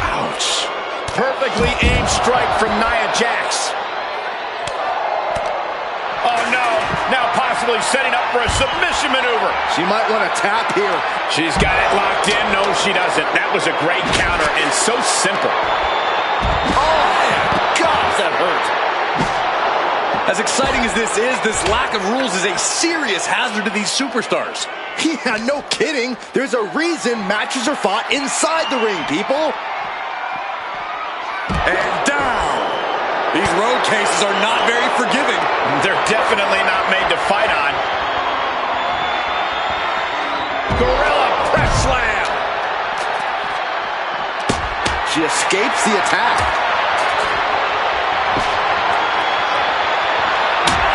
[SPEAKER 3] Ouch. Perfectly aimed strike from Nia Jax.
[SPEAKER 1] Oh, no. Now possibly setting up for a submission maneuver.
[SPEAKER 3] She might want to tap here.
[SPEAKER 1] She's got it locked in. No, she doesn't. That was a great counter and so simple.
[SPEAKER 3] Oh, gosh, that hurt.
[SPEAKER 2] As exciting as this is, this lack of rules is a serious hazard to these superstars.
[SPEAKER 3] Yeah, no kidding. There's a reason matches are fought inside the ring, people.
[SPEAKER 2] And down. These road cases are not very forgiving.
[SPEAKER 1] They're definitely not made to fight on. Gorilla press slam.
[SPEAKER 3] She escapes the attack.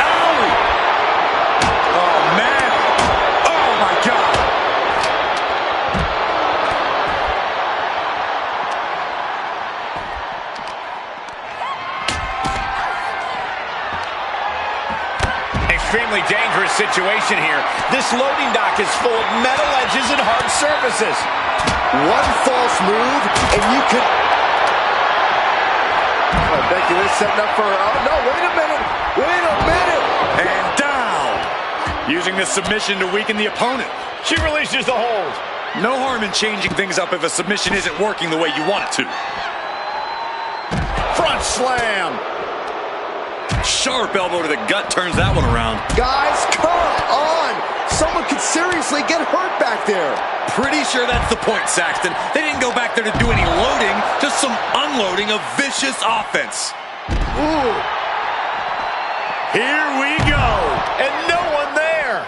[SPEAKER 2] Owie! Oh, man. Oh, my God.
[SPEAKER 1] Extremely dangerous situation here. This loading dock is full of metal edges and hard surfaces.
[SPEAKER 3] One false move, and you could... Oh, Becky Lynch setting up for... Oh, no, wait a minute. Wait a minute.
[SPEAKER 2] And down. Using the submission to weaken the opponent.
[SPEAKER 1] She releases the hold.
[SPEAKER 2] No harm in changing things up if a submission isn't working the way you want it to.
[SPEAKER 1] Front slam.
[SPEAKER 2] Sharp elbow to the gut turns that one around.
[SPEAKER 3] Guys, come on. Someone could seriously get hurt back there.
[SPEAKER 2] Pretty sure that's the point, Saxton. They didn't go back there to do any loading, just some unloading of vicious offense.
[SPEAKER 3] Ooh.
[SPEAKER 1] Here we go. And no one there.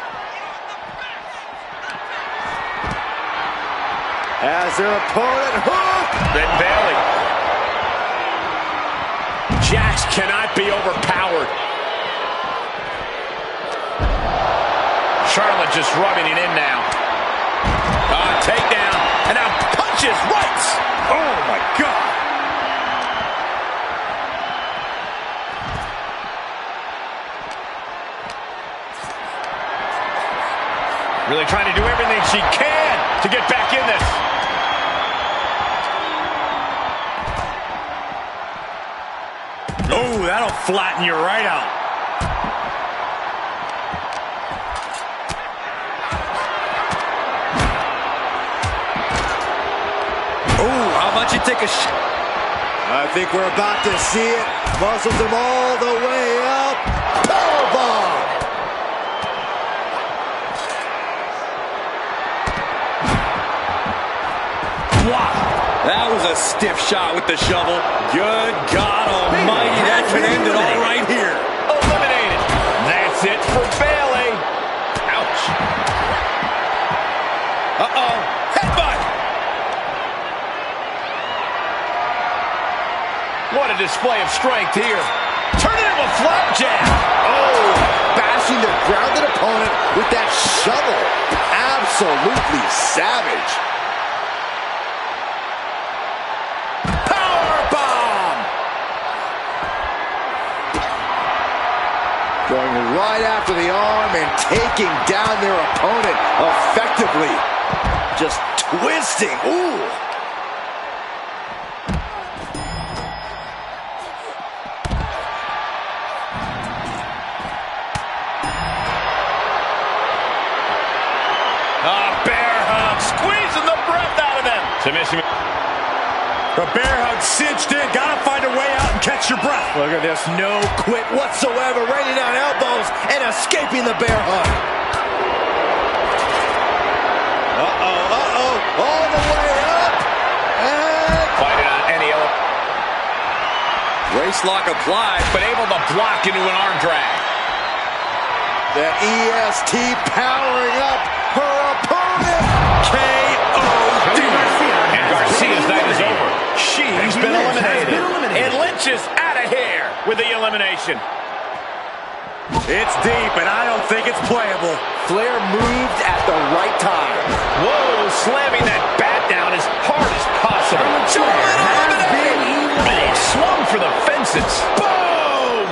[SPEAKER 3] As their opponent hooked.
[SPEAKER 1] Then Bailey. Jax cannot be overpowered. just rubbing it in now. Takedown. And now punches right.
[SPEAKER 3] Oh, my God.
[SPEAKER 1] Really trying to do everything she can to get back in this.
[SPEAKER 3] Oh, that'll flatten you right out.
[SPEAKER 2] Oh, how about you take a shot?
[SPEAKER 3] I think we're about to see it. Muscles him all the way up. Powerbomb!
[SPEAKER 2] Wow, that was a stiff shot with the shovel. Good God almighty, that could end it all right here.
[SPEAKER 1] Eliminated. That's it for Bayley. Ouch. Uh-oh. Headbutt. What a display of strength here. Turn it into a flapjack.
[SPEAKER 3] Oh, bashing the grounded opponent with that shovel. Absolutely savage. Going right after the arm and taking down their opponent effectively. Just twisting. Ooh.
[SPEAKER 1] Bear hug. Squeezing the breath out of them. Submission.
[SPEAKER 3] The bear hug cinched in. Gotta find a way out and catch your breath. Look at this. No quit whatsoever. Raining down elbows and escaping the bear hug. All the way up. And
[SPEAKER 1] Fighting on any other.
[SPEAKER 2] Waist lock applied,
[SPEAKER 1] But able to block into an arm drag.
[SPEAKER 3] the EST powering up her opponent. KO.
[SPEAKER 1] And Garcia's night is over. She's been eliminated. And Lynch is out of here with the elimination.
[SPEAKER 3] It's deep, and I don't think it's playable. Flair moved at the right time.
[SPEAKER 1] Whoa, slamming that bat down as hard as possible. He swung for the fences. Boom!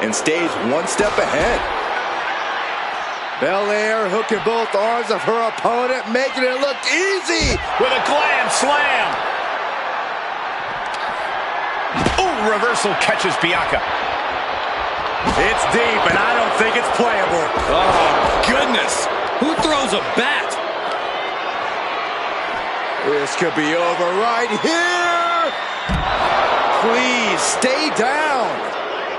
[SPEAKER 3] And stays one step ahead. Belair hooking both arms of her opponent, making it look easy.
[SPEAKER 1] With a glam slam. Ooh, reversal catches Bianca.
[SPEAKER 3] It's deep, and I don't think it's playable.
[SPEAKER 2] Oh, goodness. Who throws a bat?
[SPEAKER 3] This could be over right here. Please, stay down.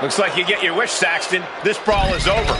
[SPEAKER 1] Looks like you get your wish, Saxton. This brawl is over.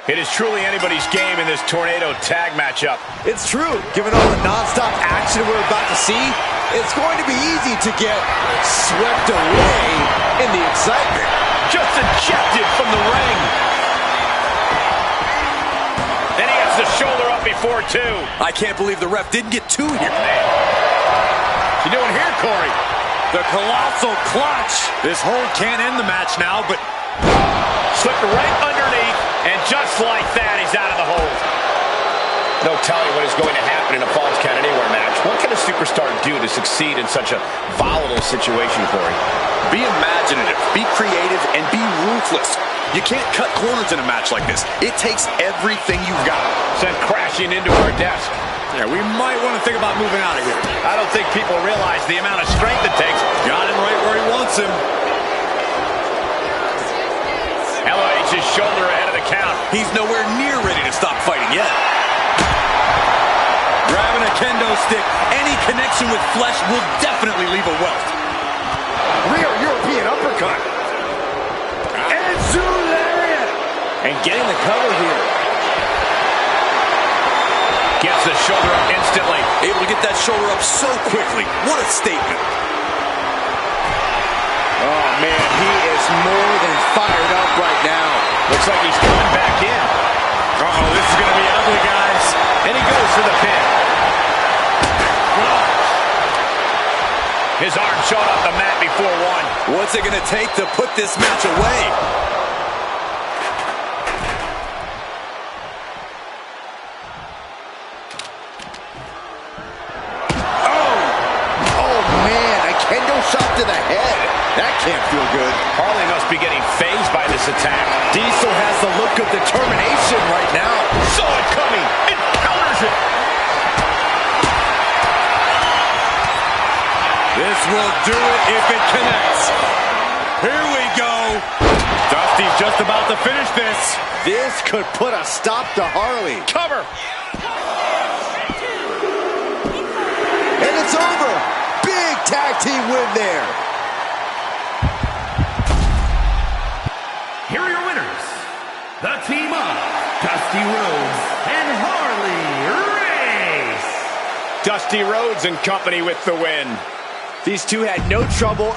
[SPEAKER 1] It is truly anybody's game in this tornado tag matchup.
[SPEAKER 3] It's true. Given all the nonstop action we're about to see, it's going to be easy to get swept away in the excitement.
[SPEAKER 1] Just ejected from the ring. And he gets the shoulder up before two.
[SPEAKER 2] I can't believe the ref didn't get two here.
[SPEAKER 1] What's he doing here, Corey?
[SPEAKER 2] The colossal clutch. This hold can't end the match now, but
[SPEAKER 1] slipped right underneath, and just like that, he's out of the hold. No telling what is going to happen in a Falls Count Anywhere match. What can a superstar do to succeed in such a volatile situation, Corey?
[SPEAKER 2] Be imaginative, be creative, and be ruthless. You can't cut corners in a match like this. It takes everything you've got.
[SPEAKER 1] Sent crashing into our desk.
[SPEAKER 2] Yeah, we might want to think about moving out of here.
[SPEAKER 1] I don't think people realize the amount of strength it takes.
[SPEAKER 2] Got him right where he wants him.
[SPEAKER 1] LOH's shoulder ahead of the count.
[SPEAKER 2] He's nowhere near ready to stop fighting yet. Grabbing a kendo stick, any connection with flesh will definitely leave a welt.
[SPEAKER 3] Real European uppercut. And Zularian. And getting the cover here.
[SPEAKER 1] Gets the shoulder up instantly.
[SPEAKER 2] Able to get that shoulder up so quickly. What a statement.
[SPEAKER 3] Oh, man, he is more than fired up right now.
[SPEAKER 1] Looks like he's coming back in.
[SPEAKER 2] Uh-oh, this is going to be ugly, guys.
[SPEAKER 1] And he goes for the pin. His arm showed off the mat before one.
[SPEAKER 2] What's it going to take to put this match away?
[SPEAKER 3] Oh, man, a kendo shot to the head. That can't feel good.
[SPEAKER 1] Harley must be getting phased by this attack.
[SPEAKER 3] Diesel has the look of determination right now.
[SPEAKER 1] Saw it coming. It counters it.
[SPEAKER 2] This will do it if it connects. Here we go. Dusty's just about to finish this.
[SPEAKER 3] This could put a stop to Harley.
[SPEAKER 1] Cover.
[SPEAKER 3] And it's over. Big tag team win there.
[SPEAKER 4] Here are your winners. The team of Dusty Rhodes and Harley Race.
[SPEAKER 1] Dusty Rhodes and company with the win.
[SPEAKER 3] These two had no trouble.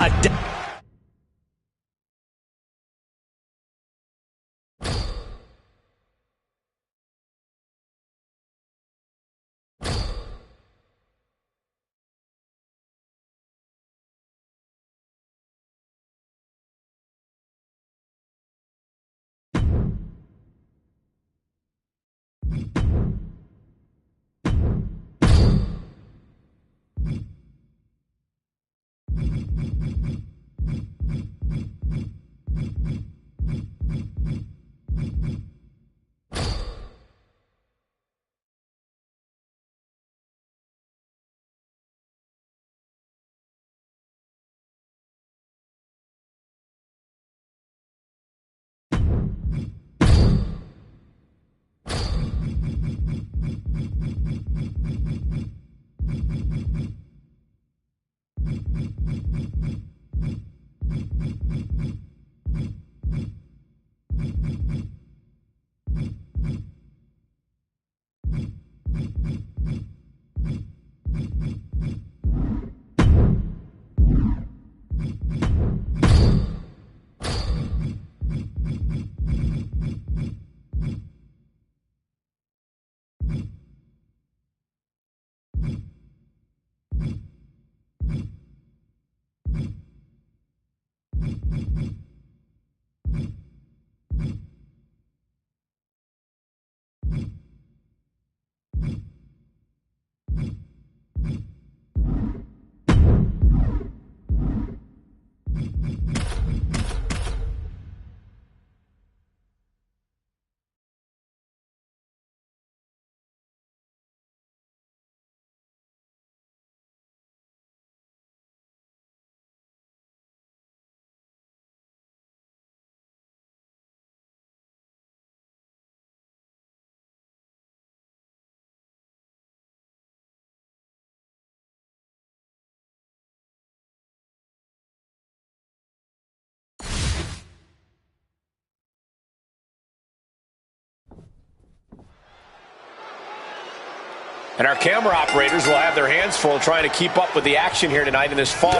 [SPEAKER 1] And our camera operators will have their hands full trying to keep up with the action here tonight in this fall.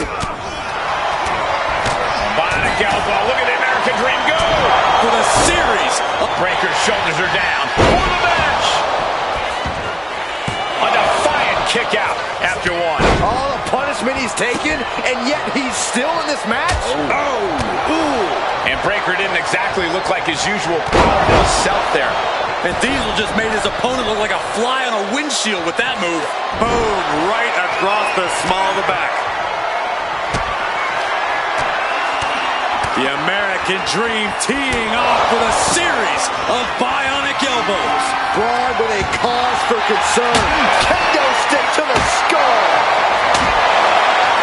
[SPEAKER 1] Bionic elbow. Look at the American Dream go!
[SPEAKER 2] For the series.
[SPEAKER 1] Breaker's shoulders are down. For the match! A defiant kick out after one.
[SPEAKER 3] All the punishment he's taken, and yet he's still in this match? Oh! Ooh!
[SPEAKER 1] And Breaker didn't exactly look like his usual powerful self there.
[SPEAKER 2] And Diesel just made his opponent look like a fly on a windshield with that move.
[SPEAKER 5] Boom, right across the small of the back. The American Dream teeing off with a series of bionic elbows.
[SPEAKER 3] Braun with a cause for concern. Kendo stick to the skull.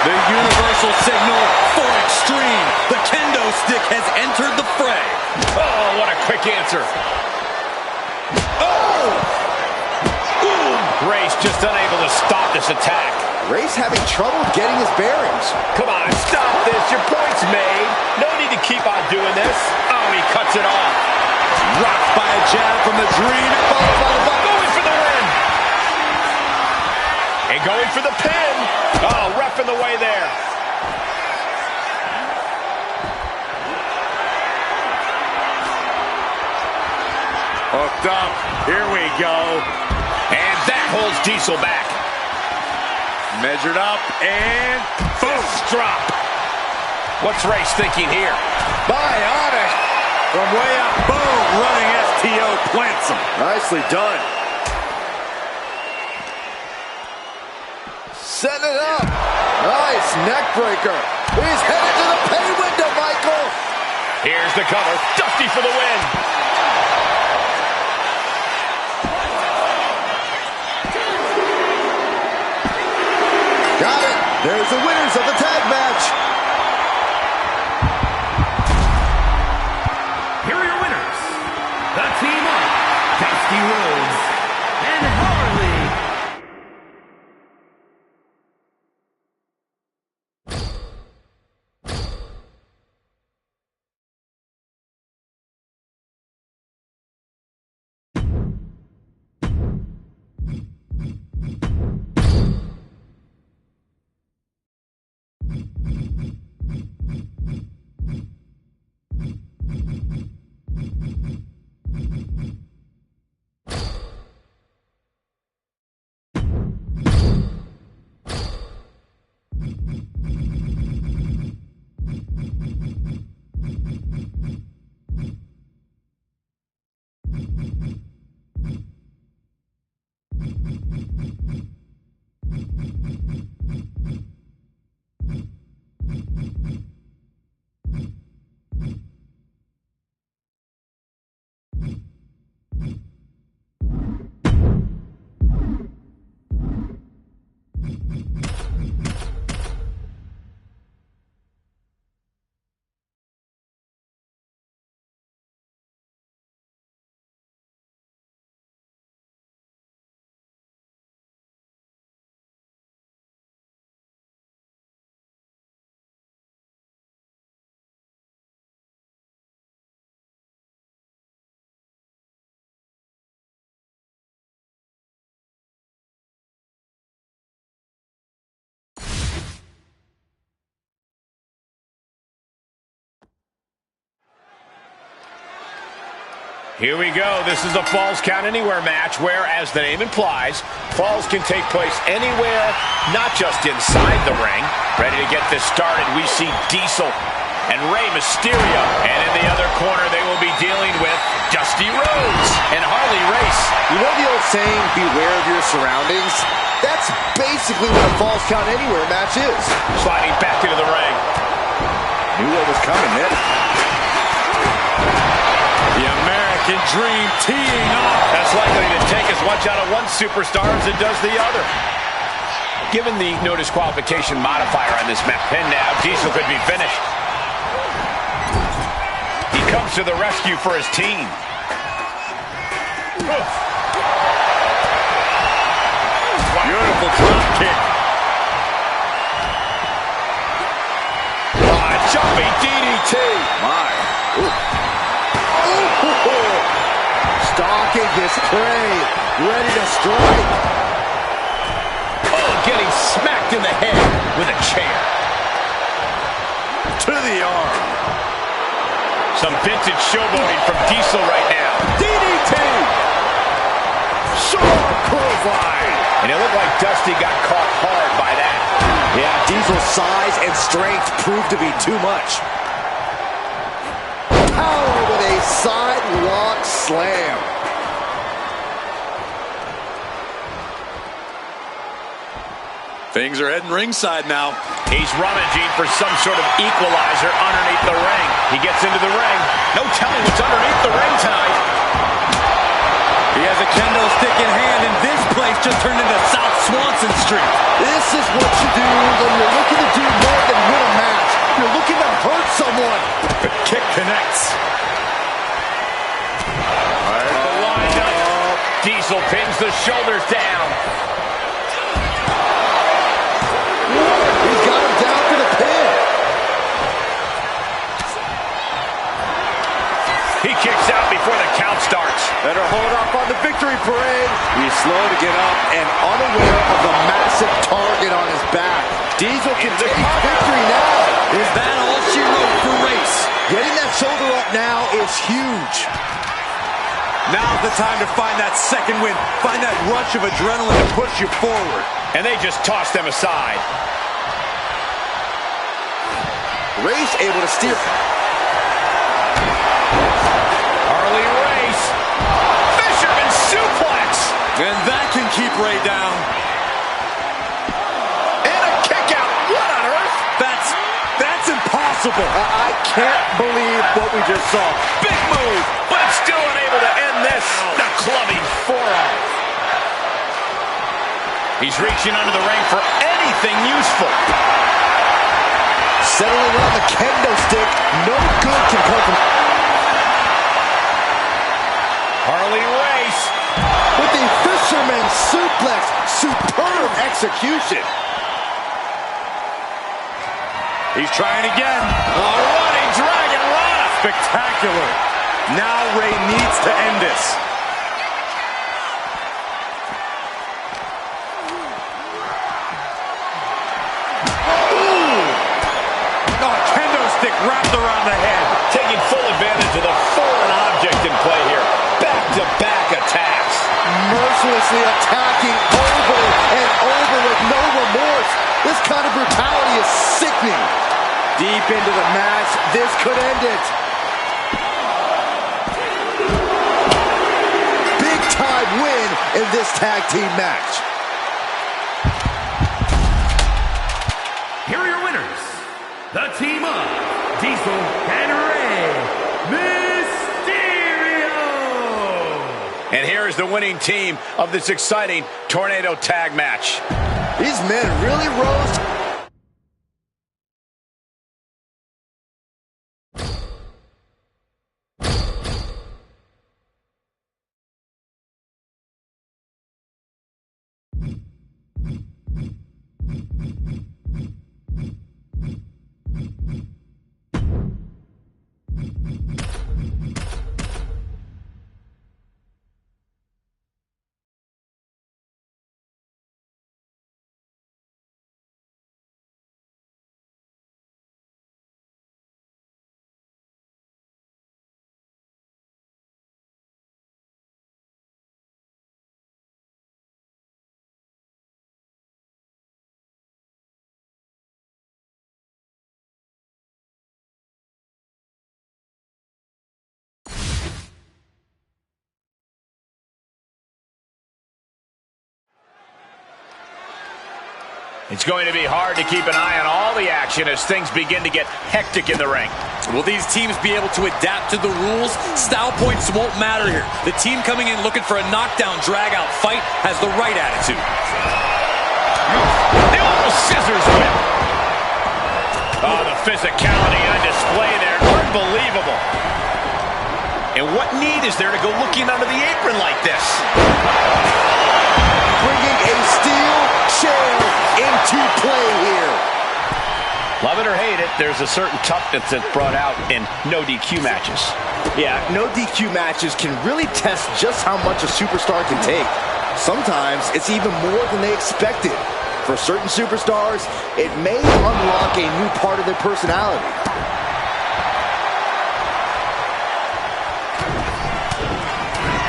[SPEAKER 2] The universal signal for extreme. The kendo stick has entered the fray.
[SPEAKER 1] Oh, what a quick answer. Oh! Race just unable to stop this attack.
[SPEAKER 3] Race having trouble getting his bearings.
[SPEAKER 1] Come on, stop this. Your point's made. No need to keep on doing this. Oh, he cuts it off.
[SPEAKER 5] Rocked by a jab from the Dream.
[SPEAKER 1] Followed by the button. Going for the win. And going for the pin. Oh, ref in the way there.
[SPEAKER 5] Hooked up. Here we go.
[SPEAKER 1] And that holds Diesel back.
[SPEAKER 5] Measured up and
[SPEAKER 1] Fist drop. What's Race thinking here?
[SPEAKER 3] Bionic.
[SPEAKER 5] from way up. Boom. Running STO plants him.
[SPEAKER 3] Nicely done. Setting it up. Nice neck breaker. He's headed to the pay window, Michael.
[SPEAKER 1] Here's the cover. Dusty for the win.
[SPEAKER 3] Got it. There's the winners of the tag match.
[SPEAKER 4] Here are your winners. The team of Dusty Rhodes and Harley.
[SPEAKER 1] Here we go. This is a Falls Count Anywhere match where, as the name implies, falls can take place anywhere, not just inside the ring. Ready to get this started, we see Diesel and Rey Mysterio. And in the other corner, they will be dealing with Dusty Rhodes and Harley Race.
[SPEAKER 3] You know the old saying, beware of your surroundings? That's basically what a Falls Count Anywhere match is.
[SPEAKER 1] Sliding back into the ring.
[SPEAKER 3] Knew what was coming, Nick.
[SPEAKER 5] The American Dream teeing off.
[SPEAKER 1] That's likely to take as much out of one superstar as it does the other. Given the no disqualification modifier on this match, pin now, Diesel could be finished. He comes to the rescue for his team.
[SPEAKER 5] Beautiful drop kick.
[SPEAKER 1] Jumping DDT.
[SPEAKER 3] My. Stalking his prey. Ready to strike.
[SPEAKER 1] getting smacked in the head with a chair.
[SPEAKER 5] To the arm.
[SPEAKER 1] Some vintage showboating from Diesel right now.
[SPEAKER 3] DDT! Short clothesline!
[SPEAKER 1] And it looked like Dusty got caught hard by that.
[SPEAKER 3] Yeah, Diesel's size and strength proved to be too much. Power with a sidewalk slam.
[SPEAKER 5] Things are heading ringside now.
[SPEAKER 1] He's rummaging for some sort of equalizer underneath the ring. He gets into the ring. No telling what's underneath the ring tonight.
[SPEAKER 5] He has a kendo stick in hand, and this place just turned into South Swanson Street.
[SPEAKER 3] This is what you do when you're looking to do more than win a match. You're looking to hurt someone.
[SPEAKER 5] The kick connects.
[SPEAKER 1] The windup. Diesel pins the shoulders down.
[SPEAKER 3] He's got him down for the pin.
[SPEAKER 1] He kicks out before the count starts.
[SPEAKER 3] Better hold up on the victory parade. He's slow to get up and unaware of the massive target on his back. Diesel can take victory now.
[SPEAKER 2] Is that all she wrote for Race?
[SPEAKER 3] Getting that shoulder up now is huge.
[SPEAKER 5] Now's the time to find that second win. Find that rush of adrenaline to push you forward.
[SPEAKER 1] And they just toss them aside.
[SPEAKER 3] Race able to steer.
[SPEAKER 1] Harley Race. Fisherman suplex.
[SPEAKER 5] And that can keep Ray down.
[SPEAKER 1] And a kick out. What on earth?
[SPEAKER 5] That's impossible.
[SPEAKER 3] I can't believe what we just saw.
[SPEAKER 1] Big move, but it's still unable to end this. The clubbing forearm. He's reaching under the ring for anything useful.
[SPEAKER 3] Settling around the kendo stick. No good can come from...
[SPEAKER 1] Harley Race.
[SPEAKER 3] With the fisherman suplex. Superb execution.
[SPEAKER 5] He's trying again.
[SPEAKER 1] A running dragon rana.
[SPEAKER 5] Spectacular. Now Ray needs to end this. Wrapped around the head.
[SPEAKER 1] Taking full advantage of the foreign object in play here. Back-to-back attacks.
[SPEAKER 3] Mercilessly attacking over and over with no remorse. This kind of brutality is sickening. Deep into the match, this could end it. Big time win in this tag team match.
[SPEAKER 4] Here are your winners. The team of Diesel and Rey Mysterio.
[SPEAKER 1] And here is the winning team of this exciting Tornado Tag match.
[SPEAKER 3] These men really rose.
[SPEAKER 1] It's going to be hard to keep an eye on all the action as things begin to get hectic in the ring.
[SPEAKER 2] Will these teams be able to adapt to the rules? Style points won't matter here. The team coming in looking for a knockdown, drag-out fight has the right attitude.
[SPEAKER 1] The almost scissors whip. Oh, the physicality on display there. Unbelievable. And what need is there to go looking under the apron like this?
[SPEAKER 3] Bringing a steel chair into play here.
[SPEAKER 1] Love it or hate it, there's a certain toughness that's brought out in no DQ matches.
[SPEAKER 3] Yeah, no DQ matches can really test just how much a superstar can take. Sometimes it's even more than they expected. For certain superstars, it may unlock a new part of their personality.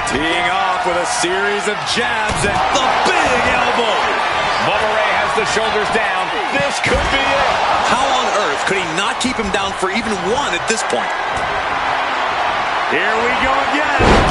[SPEAKER 5] Teeing off with a series of jabs and the big elbow.
[SPEAKER 1] Bubba Ray has the shoulders down. This could be it.
[SPEAKER 2] How on earth could he not keep him down for even one at this point?
[SPEAKER 5] Here we go again.